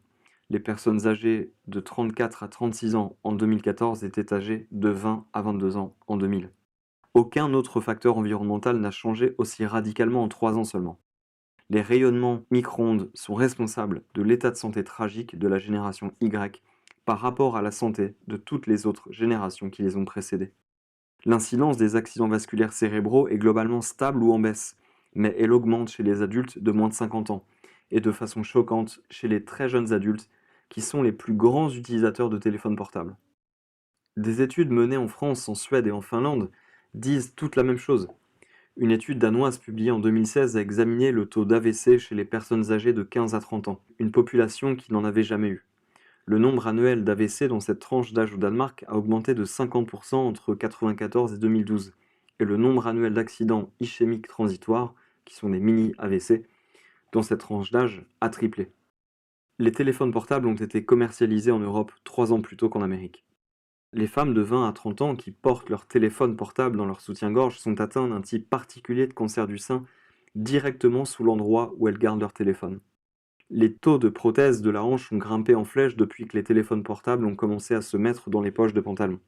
Les personnes âgées de 34 à 36 ans en 2014 étaient âgées de 20 à 22 ans en 2000. Aucun autre facteur environnemental n'a changé aussi radicalement en 3 ans seulement. Les rayonnements micro-ondes sont responsables de l'état de santé tragique de la génération Y par rapport à la santé de toutes les autres générations qui les ont précédées. L'incidence des accidents vasculaires cérébraux est globalement stable ou en baisse, mais elle augmente chez les adultes de moins de 50 ans et de façon choquante chez les très jeunes adultes qui sont les plus grands utilisateurs de téléphones portables. Des études menées en France, en Suède et en Finlande disent toute la même chose. Une étude danoise publiée en 2016 a examiné le taux d'AVC chez les personnes âgées de 15 à 30 ans, une population qui n'en avait jamais eu. Le nombre annuel d'AVC dans cette tranche d'âge au Danemark a augmenté de 50% entre 1994 et 2012, et le nombre annuel d'accidents ischémiques transitoires, qui sont des mini-AVC, dans cette tranche d'âge a triplé. Les téléphones portables ont été commercialisés en Europe 3 ans plus tôt qu'en Amérique. Les femmes de 20 à 30 ans qui portent leur téléphone portable dans leur soutien-gorge sont atteintes d'un type particulier de cancer du sein directement sous l'endroit où elles gardent leur téléphone. Les taux de prothèses de la hanche ont grimpé en flèche depuis que les téléphones portables ont commencé à se mettre dans les poches de pantalon.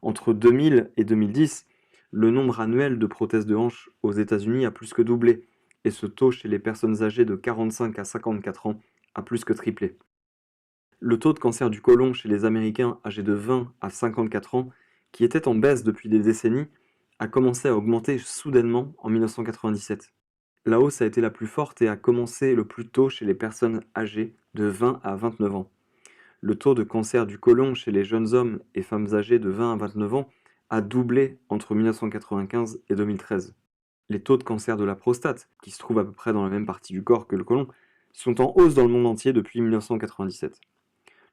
Entre 2000 et 2010, le nombre annuel de prothèses de hanche aux États-Unis a plus que doublé, et ce taux chez les personnes âgées de 45 à 54 ans a plus que triplé. Le taux de cancer du côlon chez les Américains âgés de 20 à 54 ans, qui était en baisse depuis des décennies, a commencé à augmenter soudainement en 1997. La hausse a été la plus forte et a commencé le plus tôt chez les personnes âgées de 20 à 29 ans. Le taux de cancer du côlon chez les jeunes hommes et femmes âgés de 20 à 29 ans a doublé entre 1995 et 2013. Les taux de cancer de la prostate, qui se trouvent à peu près dans la même partie du corps que le côlon, sont en hausse dans le monde entier depuis 1997.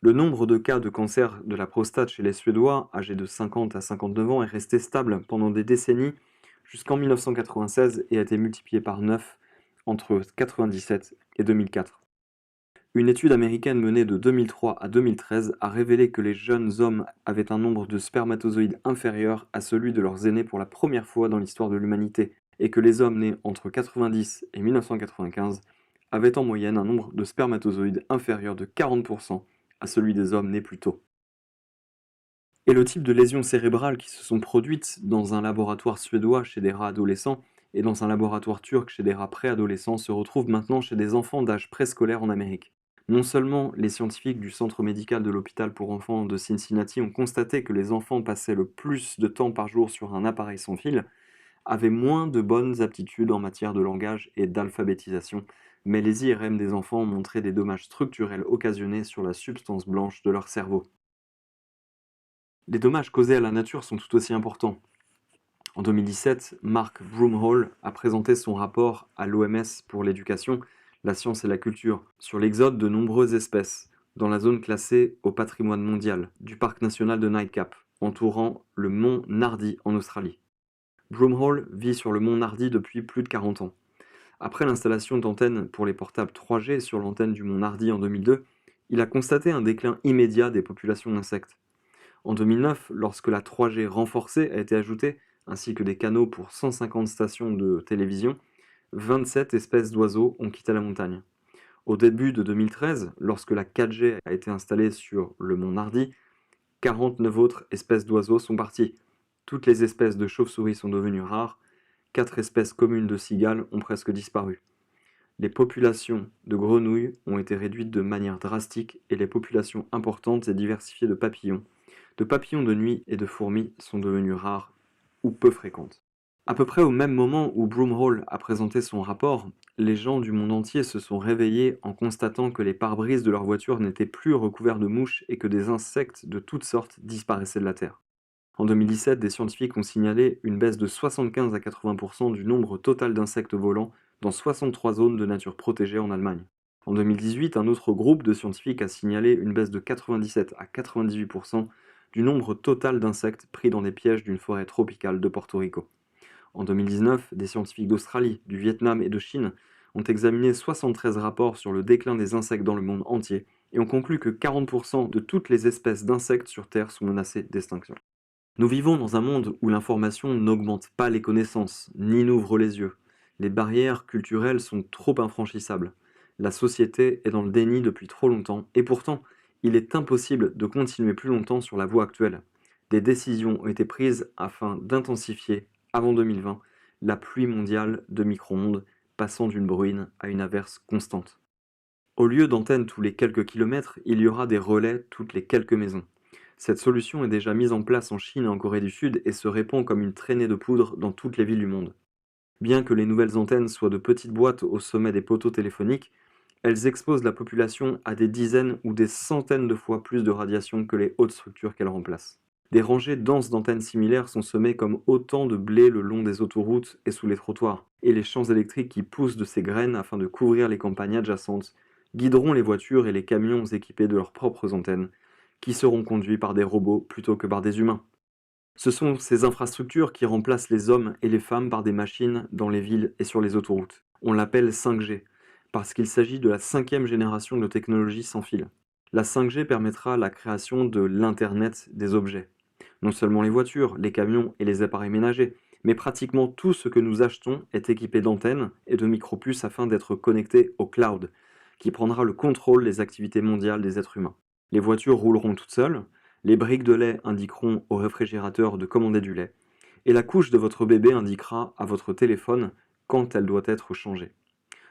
Le nombre de cas de cancer de la prostate chez les Suédois âgés de 50 à 59 ans est resté stable pendant des décennies jusqu'en 1996 et a été multiplié par 9 entre 1997 et 2004. Une étude américaine menée de 2003 à 2013 a révélé que les jeunes hommes avaient un nombre de spermatozoïdes inférieur à celui de leurs aînés pour la première fois dans l'histoire de l'humanité, et que les hommes nés entre 90 et 1995 avaient en moyenne un nombre de spermatozoïdes inférieur de 40% à celui des hommes nés plus tôt. Et le type de lésions cérébrales qui se sont produites dans un laboratoire suédois chez des rats adolescents et dans un laboratoire turc chez des rats préadolescents se retrouvent maintenant chez des enfants d'âge préscolaire en Amérique. Non seulement les scientifiques du centre médical de l'hôpital pour enfants de Cincinnati ont constaté que les enfants passaient le plus de temps par jour sur un appareil sans fil, avaient moins de bonnes aptitudes en matière de langage et d'alphabétisation, mais les IRM des enfants ont montré des dommages structurels occasionnés sur la substance blanche de leur cerveau. Les dommages causés à la nature sont tout aussi importants. En 2017, Mark Broomhall a présenté son rapport à l'OMS pour l'éducation, la science et la culture sur l'exode de nombreuses espèces dans la zone classée au patrimoine mondial du parc national de Nightcap, entourant le mont Nardi en Australie. Broomhall vit sur le mont Nardi depuis plus de 40 ans. Après l'installation d'antennes pour les portables 3G sur l'antenne du mont Nardi en 2002, il a constaté un déclin immédiat des populations d'insectes. En 2009, lorsque la 3G renforcée a été ajoutée, ainsi que des canaux pour 150 stations de télévision, 27 espèces d'oiseaux ont quitté la montagne. Au début de 2013, lorsque la 4G a été installée sur le mont Nardi, 49 autres espèces d'oiseaux sont parties. Toutes les espèces de chauves-souris sont devenues rares, 4 espèces communes de cigales ont presque disparu. Les populations de grenouilles ont été réduites de manière drastique et les populations importantes et diversifiées de papillons de nuit et de fourmis sont devenues rares ou peu fréquentes. À peu près au même moment où Broomhall a présenté son rapport, les gens du monde entier se sont réveillés en constatant que les pare-brises de leurs voitures n'étaient plus recouverts de mouches et que des insectes de toutes sortes disparaissaient de la Terre. En 2017, des scientifiques ont signalé une baisse de 75 à 80% du nombre total d'insectes volants dans 63 zones de nature protégée en Allemagne. En 2018, un autre groupe de scientifiques a signalé une baisse de 97 à 98% du nombre total d'insectes pris dans des pièges d'une forêt tropicale de Porto Rico. En 2019, des scientifiques d'Australie, du Vietnam et de Chine ont examiné 73 rapports sur le déclin des insectes dans le monde entier et ont conclu que 40% de toutes les espèces d'insectes sur Terre sont menacées d'extinction. Nous vivons dans un monde où l'information n'augmente pas les connaissances, ni n'ouvre les yeux. Les barrières culturelles sont trop infranchissables. La société est dans le déni depuis trop longtemps, et pourtant, il est impossible de continuer plus longtemps sur la voie actuelle. Des décisions ont été prises afin d'intensifier, avant 2020, la pluie mondiale de micro-ondes, passant d'une bruine à une averse constante. Au lieu d'antennes tous les quelques kilomètres, il y aura des relais toutes les quelques maisons. Cette solution est déjà mise en place en Chine et en Corée du Sud et se répand comme une traînée de poudre dans toutes les villes du monde. Bien que les nouvelles antennes soient de petites boîtes au sommet des poteaux téléphoniques, elles exposent la population à des dizaines ou des centaines de fois plus de radiation que les hautes structures qu'elles remplacent. Des rangées denses d'antennes similaires sont semées comme autant de blé le long des autoroutes et sous les trottoirs, et les champs électriques qui poussent de ces graines afin de couvrir les campagnes adjacentes guideront les voitures et les camions équipés de leurs propres antennes, qui seront conduits par des robots plutôt que par des humains. Ce sont ces infrastructures qui remplacent les hommes et les femmes par des machines dans les villes et sur les autoroutes. On l'appelle 5G, parce qu'il s'agit de la 5e génération de technologie sans fil. La 5G permettra la création de l'Internet des objets. Non seulement les voitures, les camions et les appareils ménagers, mais pratiquement tout ce que nous achetons est équipé d'antennes et de micropuces afin d'être connecté au cloud, qui prendra le contrôle des activités mondiales des êtres humains. Les voitures rouleront toutes seules, les briques de lait indiqueront au réfrigérateur de commander du lait, et la couche de votre bébé indiquera à votre téléphone quand elle doit être changée.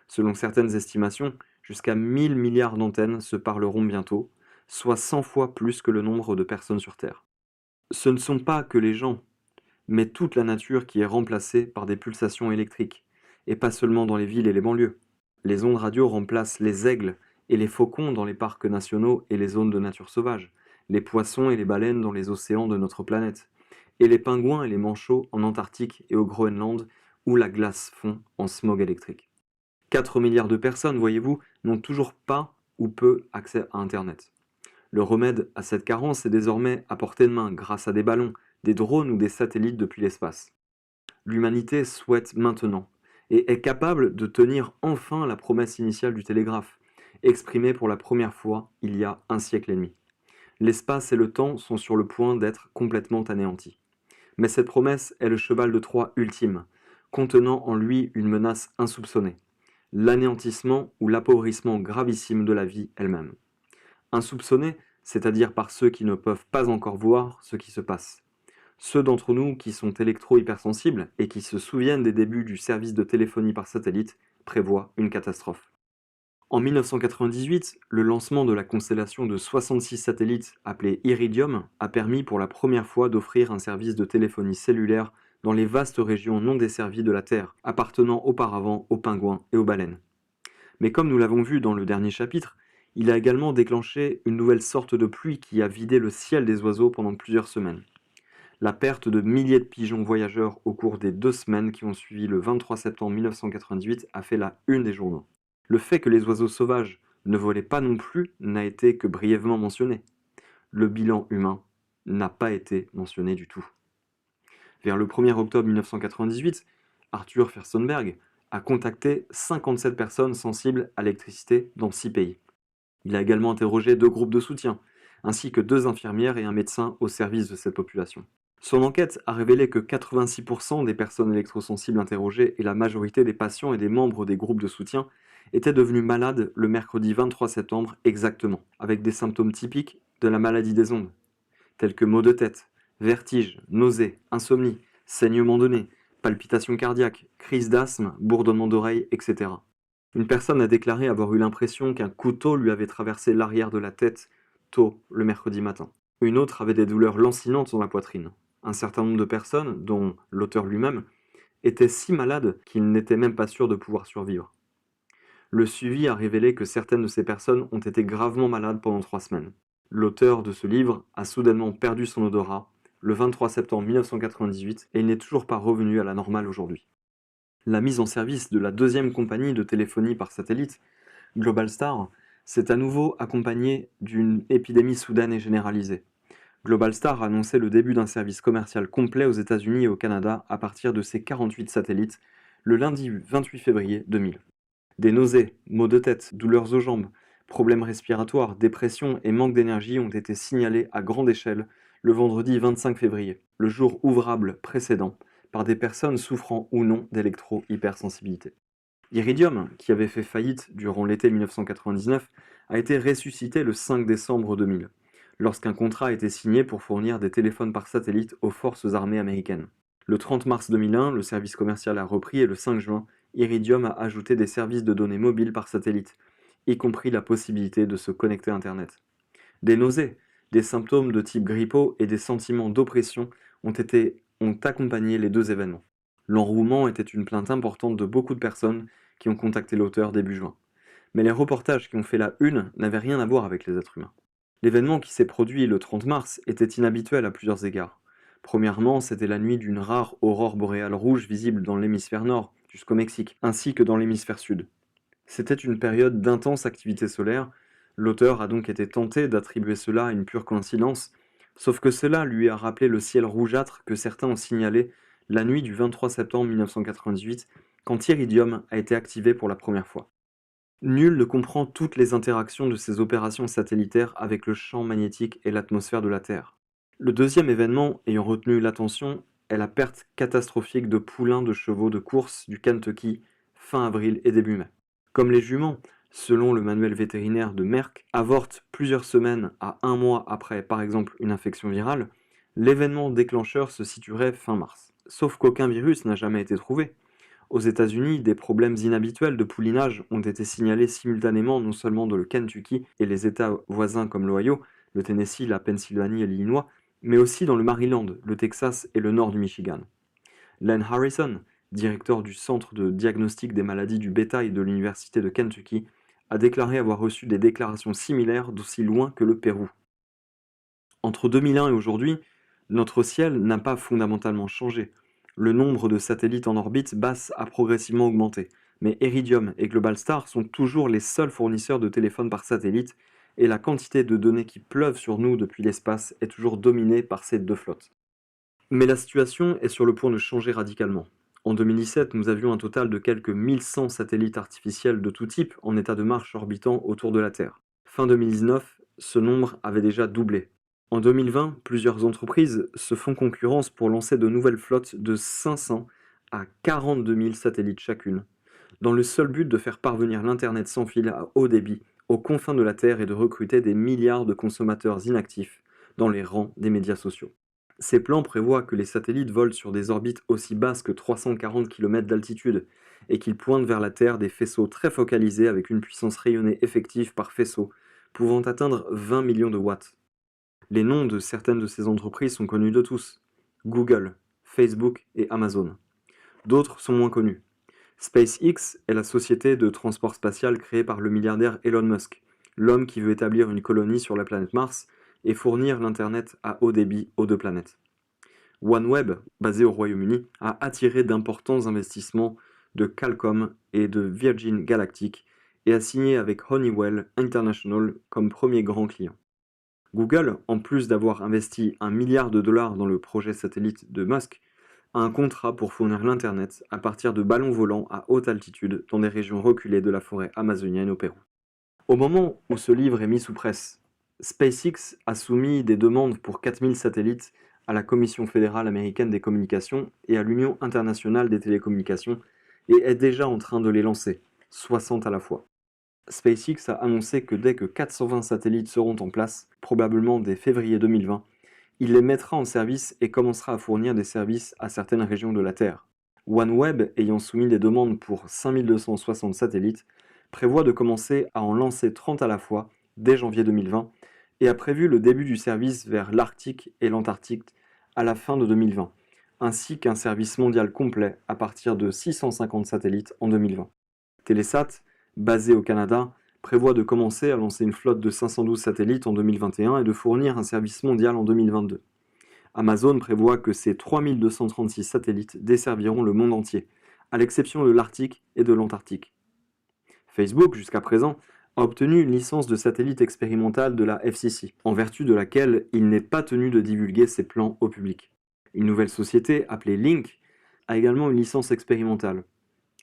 Selon certaines estimations, jusqu'à 1000 milliards d'antennes se parleront bientôt, soit 100 fois plus que le nombre de personnes sur Terre. Ce ne sont pas que les gens, mais toute la nature qui est remplacée par des pulsations électriques, et pas seulement dans les villes et les banlieues. Les ondes radio remplacent les aigles et les faucons dans les parcs nationaux et les zones de nature sauvage, les poissons et les baleines dans les océans de notre planète, et les pingouins et les manchots en Antarctique et au Groenland où la glace fond en smog électrique. 4 milliards de personnes, voyez-vous, n'ont toujours pas ou peu accès à Internet. Le remède à cette carence est désormais à portée de main grâce à des ballons, des drones ou des satellites depuis l'espace. L'humanité souhaite maintenant et est capable de tenir enfin la promesse initiale du télégraphe, exprimée pour la première fois il y a un siècle et demi. L'espace et le temps sont sur le point d'être complètement anéantis. Mais cette promesse est le cheval de Troie ultime, contenant en lui une menace insoupçonnée, l'anéantissement ou l'appauvrissement gravissime de la vie elle-même. Insoupçonnée, c'est-à-dire par ceux qui ne peuvent pas encore voir ce qui se passe. Ceux d'entre nous qui sont électro-hypersensibles et qui se souviennent des débuts du service de téléphonie par satellite prévoient une catastrophe. En 1998, le lancement de la constellation de 66 satellites appelée Iridium a permis pour la première fois d'offrir un service de téléphonie cellulaire dans les vastes régions non desservies de la Terre, appartenant auparavant aux pingouins et aux baleines. Mais comme nous l'avons vu dans le dernier chapitre, il a également déclenché une nouvelle sorte de pluie qui a vidé le ciel des oiseaux pendant plusieurs semaines. La perte de milliers de pigeons voyageurs au cours des 2 semaines qui ont suivi le 23 septembre 1998 a fait la une des journaux. Le fait que les oiseaux sauvages ne volaient pas non plus n'a été que brièvement mentionné. Le bilan humain n'a pas été mentionné du tout. Vers le 1er octobre 1998, Arthur Firstenberg a contacté 57 personnes sensibles à l'électricité dans 6 pays. Il a également interrogé 2 groupes de soutien, ainsi que 2 infirmières et un médecin au service de cette population. Son enquête a révélé que 86% des personnes électrosensibles interrogées et la majorité des patients et des membres des groupes de soutien étaient devenus malades le mercredi 23 septembre exactement, avec des symptômes typiques de la maladie des ondes, tels que maux de tête, vertiges, nausées, insomnie, saignement de nez, palpitations cardiaques, crises d'asthme, bourdonnement d'oreilles, etc. Une personne a déclaré avoir eu l'impression qu'un couteau lui avait traversé l'arrière de la tête tôt le mercredi matin. Une autre avait des douleurs lancinantes dans la poitrine. Un certain nombre de personnes, dont l'auteur lui-même, étaient si malades qu'ils n'étaient même pas sûrs de pouvoir survivre. Le suivi a révélé que certaines de ces personnes ont été gravement malades pendant 3 semaines. L'auteur de ce livre a soudainement perdu son odorat le 23 septembre 1998 et il n'est toujours pas revenu à la normale aujourd'hui. La mise en service de la 2e compagnie de téléphonie par satellite, Globalstar, s'est à nouveau accompagnée d'une épidémie soudaine et généralisée. Globalstar a annoncé le début d'un service commercial complet aux États-Unis et au Canada à partir de ses 48 satellites le lundi 28 février 2000. Des nausées, maux de tête, douleurs aux jambes, problèmes respiratoires, dépression et manque d'énergie ont été signalés à grande échelle le vendredi 25 février, le jour ouvrable précédent, par des personnes souffrant ou non d'électro-hypersensibilité. Iridium, qui avait fait faillite durant l'été 1999, a été ressuscité le 5 décembre 2000, lorsqu'un contrat a été signé pour fournir des téléphones par satellite aux forces armées américaines. Le 30 mars 2001, le service commercial a repris et le 5 juin, Iridium a ajouté des services de données mobiles par satellite, y compris la possibilité de se connecter à Internet. Des nausées, des symptômes de type grippaux et des sentiments d'oppression ont accompagné les 2 événements. L'enrouement était une plainte importante de beaucoup de personnes qui ont contacté l'auteur début juin. Mais les reportages qui ont fait la une n'avaient rien à voir avec les êtres humains. L'événement qui s'est produit le 30 mars était inhabituel à plusieurs égards. Premièrement, c'était la nuit d'une rare aurore boréale rouge visible dans l'hémisphère nord, jusqu'au Mexique, ainsi que dans l'hémisphère sud. C'était une période d'intense activité solaire, l'auteur a donc été tenté d'attribuer cela à une pure coïncidence, sauf que cela lui a rappelé le ciel rougeâtre que certains ont signalé la nuit du 23 septembre 1998, quand Iridium a été activé pour la première fois. Nul ne comprend toutes les interactions de ces opérations satellitaires avec le champ magnétique et l'atmosphère de la Terre. Le deuxième événement ayant retenu l'attention est la perte catastrophique de poulains de chevaux de course du Kentucky fin avril et début mai. Comme les juments, selon le manuel vétérinaire de Merck, avortent plusieurs semaines à 1 mois après par exemple une infection virale, l'événement déclencheur se situerait fin mars. Sauf qu'aucun virus n'a jamais été trouvé. Aux États-Unis, des problèmes inhabituels de poulinage ont été signalés simultanément non seulement dans le Kentucky et les États voisins comme l'Ohio, le Tennessee, la Pennsylvanie et l'Illinois, mais aussi dans le Maryland, le Texas et le nord du Michigan. Len Harrison, directeur du Centre de diagnostic des maladies du bétail de l'Université de Kentucky, a déclaré avoir reçu des déclarations similaires d'aussi loin que le Pérou. Entre 2001 et aujourd'hui, notre ciel n'a pas fondamentalement changé. Le nombre de satellites en orbite basse a progressivement augmenté, mais Iridium et Globalstar sont toujours les seuls fournisseurs de téléphones par satellite, et la quantité de données qui pleuvent sur nous depuis l'espace est toujours dominée par ces deux flottes. Mais la situation est sur le point de changer radicalement. En 2017, nous avions un total de quelques 1100 satellites artificiels de tout type en état de marche orbitant autour de la Terre. Fin 2019, ce nombre avait déjà doublé. En 2020, plusieurs entreprises se font concurrence pour lancer de nouvelles flottes de 500 à 42 000 satellites chacune, dans le seul but de faire parvenir l'Internet sans fil à haut débit aux confins de la Terre et de recruter des milliards de consommateurs inactifs dans les rangs des médias sociaux. Ces plans prévoient que les satellites volent sur des orbites aussi basses que 340 km d'altitude et qu'ils pointent vers la Terre des faisceaux très focalisés avec une puissance rayonnée effective par faisceau pouvant atteindre 20 millions de watts. Les noms de certaines de ces entreprises sont connus de tous: Google, Facebook et Amazon. D'autres sont moins connus. SpaceX est la société de transport spatial créée par le milliardaire Elon Musk, l'homme qui veut établir une colonie sur la planète Mars et fournir l'Internet à haut débit aux deux planètes. OneWeb, basé au Royaume-Uni, a attiré d'importants investissements de Qualcomm et de Virgin Galactic et a signé avec Honeywell International comme premier grand client. Google, en plus d'avoir investi 1 milliard de dollars dans le projet satellite de Musk, a un contrat pour fournir l'Internet à partir de ballons volants à haute altitude dans des régions reculées de la forêt amazonienne au Pérou. Au moment où ce livre est mis sous presse, SpaceX a soumis des demandes pour 4000 satellites à la Commission fédérale américaine des communications et à l'Union internationale des télécommunications et est déjà en train de les lancer, 60 à la fois. SpaceX a annoncé que dès que 420 satellites seront en place, probablement dès février 2020, il les mettra en service et commencera à fournir des services à certaines régions de la Terre. OneWeb, ayant soumis des demandes pour 5260 satellites, prévoit de commencer à en lancer 30 à la fois dès janvier 2020 et a prévu le début du service vers l'Arctique et l'Antarctique à la fin de 2020, ainsi qu'un service mondial complet à partir de 650 satellites en 2020. Telesat, basé au Canada, prévoit de commencer à lancer une flotte de 512 satellites en 2021 et de fournir un service mondial en 2022. Amazon prévoit que ses 3236 satellites desserviront le monde entier, à l'exception de l'Arctique et de l'Antarctique. Facebook, jusqu'à présent, a obtenu une licence de satellite expérimentale de la FCC, en vertu de laquelle il n'est pas tenu de divulguer ses plans au public. Une nouvelle société, appelée Link, a également une licence expérimentale.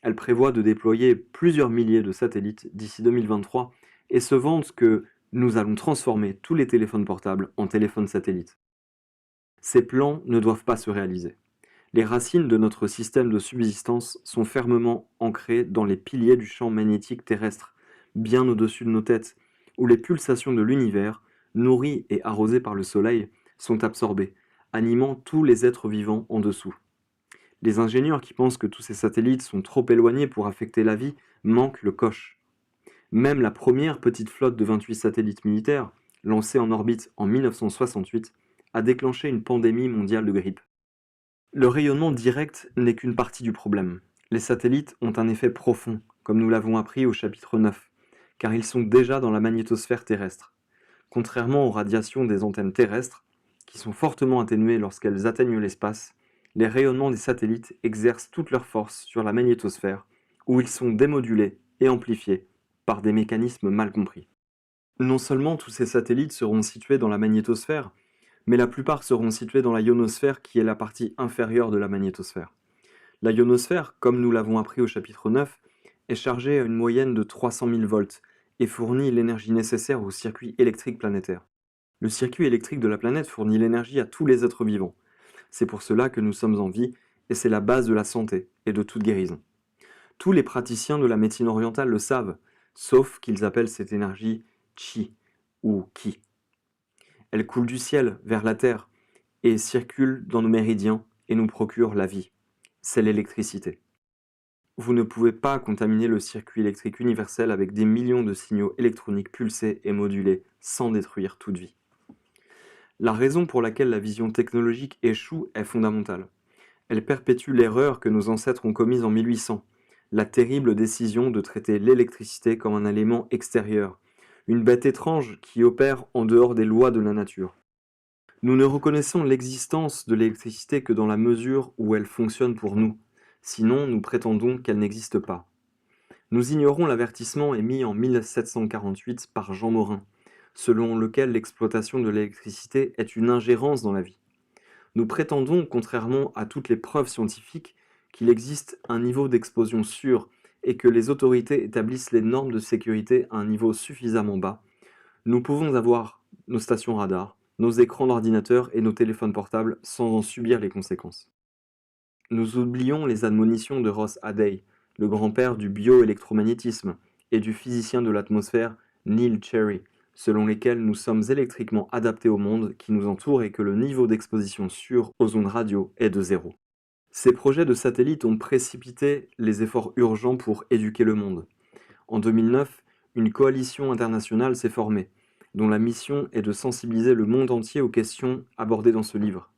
Elle prévoit de déployer plusieurs milliers de satellites d'ici 2023 et se vante que nous allons transformer tous les téléphones portables en téléphones satellites. Ces plans ne doivent pas se réaliser. Les racines de notre système de subsistance sont fermement ancrées dans les piliers du champ magnétique terrestre, bien au-dessus de nos têtes, où les pulsations de l'univers, nourries et arrosées par le soleil, sont absorbées, animant tous les êtres vivants en dessous. Les ingénieurs qui pensent que tous ces satellites sont trop éloignés pour affecter la vie manquent le coche. Même la première petite flotte de 28 satellites militaires, lancée en orbite en 1968, a déclenché une pandémie mondiale de grippe. Le rayonnement direct n'est qu'une partie du problème. Les satellites ont un effet profond, comme nous l'avons appris au chapitre 9, car ils sont déjà dans la magnétosphère terrestre. Contrairement aux radiations des antennes terrestres, qui sont fortement atténuées lorsqu'elles atteignent l'espace, les rayonnements des satellites exercent toute leur force sur la magnétosphère, où ils sont démodulés et amplifiés par des mécanismes mal compris. Non seulement tous ces satellites seront situés dans la magnétosphère, mais la plupart seront situés dans la ionosphère qui est la partie inférieure de la magnétosphère. La ionosphère, comme nous l'avons appris au chapitre 9, est chargée à une moyenne de 300 000 volts et fournit l'énergie nécessaire au circuit électrique planétaire. Le circuit électrique de la planète fournit l'énergie à tous les êtres vivants. C'est pour cela que nous sommes en vie et c'est la base de la santé et de toute guérison. Tous les praticiens de la médecine orientale le savent, sauf qu'ils appellent cette énergie chi ou ki. Elle coule du ciel vers la terre et circule dans nos méridiens et nous procure la vie. C'est l'électricité. Vous ne pouvez pas contaminer le circuit électrique universel avec des millions de signaux électroniques pulsés et modulés sans détruire toute vie. La raison pour laquelle la vision technologique échoue est fondamentale. Elle perpétue l'erreur que nos ancêtres ont commise en 1800, la terrible décision de traiter l'électricité comme un élément extérieur, une bête étrange qui opère en dehors des lois de la nature. Nous ne reconnaissons l'existence de l'électricité que dans la mesure où elle fonctionne pour nous, sinon nous prétendons qu'elle n'existe pas. Nous ignorons l'avertissement émis en 1748 par Jean Morin, selon lequel l'exploitation de l'électricité est une ingérence dans la vie. Nous prétendons, contrairement à toutes les preuves scientifiques, qu'il existe un niveau d'explosion sûr et que les autorités établissent les normes de sécurité à un niveau suffisamment bas. Nous pouvons avoir nos stations radars, nos écrans d'ordinateur et nos téléphones portables sans en subir les conséquences. Nous oublions les admonitions de Ross Hadday, le grand-père du bioélectromagnétisme, et du physicien de l'atmosphère Neil Cherry, selon lesquels nous sommes électriquement adaptés au monde qui nous entoure et que le niveau d'exposition sûr aux ondes radio est de 0. Ces projets de satellites ont précipité les efforts urgents pour éduquer le monde. En 2009, une coalition internationale s'est formée, dont la mission est de sensibiliser le monde entier aux questions abordées dans ce livre.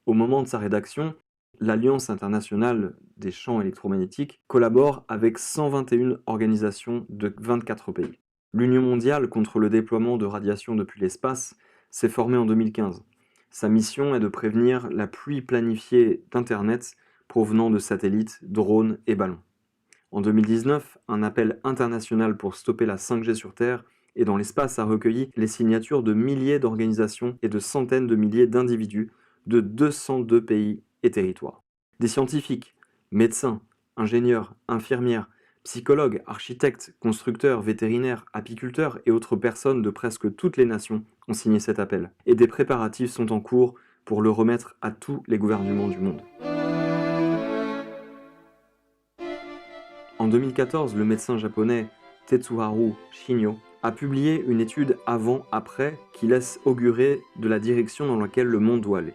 Au moment de sa rédaction, l'Alliance internationale des champs électromagnétiques collabore avec 121 organisations de 24 pays. L'Union mondiale contre le déploiement de radiation depuis l'espace s'est formée en 2015. Sa mission est de prévenir la pluie planifiée d'Internet provenant de satellites, drones et ballons. En 2019, un appel international pour stopper la 5G sur Terre et dans l'espace a recueilli les signatures de milliers d'organisations et de centaines de milliers d'individus de 202 pays et territoires. Des scientifiques, médecins, ingénieurs, infirmières, psychologues, architectes, constructeurs, vétérinaires, apiculteurs et autres personnes de presque toutes les nations ont signé cet appel, et des préparatifs sont en cours pour le remettre à tous les gouvernements du monde. En 2014, le médecin japonais Tetsuharu Shinya a publié une étude avant-après qui laisse augurer de la direction dans laquelle le monde doit aller.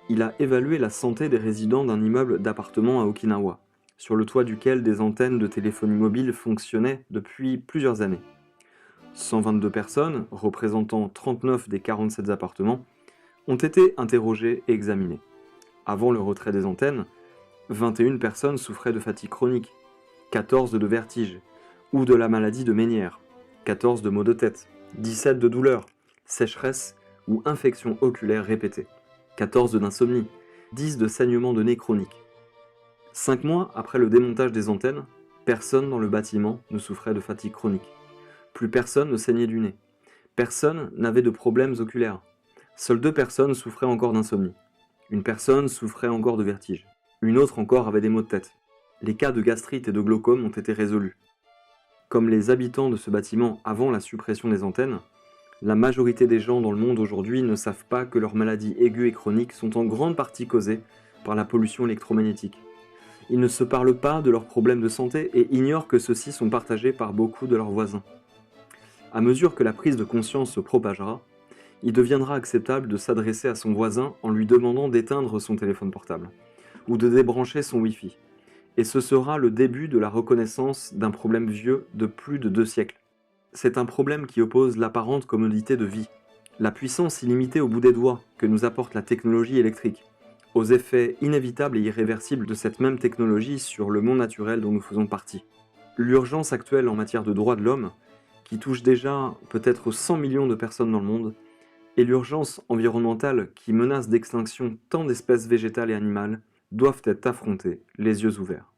Il a évalué la santé des résidents d'un immeuble d'appartements à Okinawa, sur le toit duquel des antennes de téléphonie mobile fonctionnaient depuis plusieurs années. 122 personnes, représentant 39 des 47 appartements, ont été interrogées et examinées. Avant le retrait des antennes, 21 personnes souffraient de fatigue chronique, 14 de vertige ou de la maladie de Ménière, 14 de maux de tête, 17 de douleurs, sécheresse ou infections oculaires répétées, 14 d'insomnie, 10 de saignement de nez chronique. 5 mois après le démontage des antennes, personne dans le bâtiment ne souffrait de fatigue chronique. Plus personne ne saignait du nez. Personne n'avait de problèmes oculaires. Seules 2 personnes souffraient encore d'insomnie. Une personne souffrait encore de vertige. Une autre encore avait des maux de tête. Les cas de gastrite et de glaucome ont été résolus. Comme les habitants de ce bâtiment avant la suppression des antennes, la majorité des gens dans le monde aujourd'hui ne savent pas que leurs maladies aiguës et chroniques sont en grande partie causées par la pollution électromagnétique. Ils ne se parlent pas de leurs problèmes de santé et ignorent que ceux-ci sont partagés par beaucoup de leurs voisins. À mesure que la prise de conscience se propagera, il deviendra acceptable de s'adresser à son voisin en lui demandant d'éteindre son téléphone portable ou de débrancher son Wi-Fi. Et ce sera le début de la reconnaissance d'un problème vieux de plus de 2 siècles. C'est un problème qui oppose l'apparente commodité de vie, la puissance illimitée au bout des doigts que nous apporte la technologie électrique, aux effets inévitables et irréversibles de cette même technologie sur le monde naturel dont nous faisons partie. L'urgence actuelle en matière de droits de l'homme, qui touche déjà peut-être 100 millions de personnes dans le monde, et l'urgence environnementale qui menace d'extinction tant d'espèces végétales et animales, doivent être affrontées les yeux ouverts.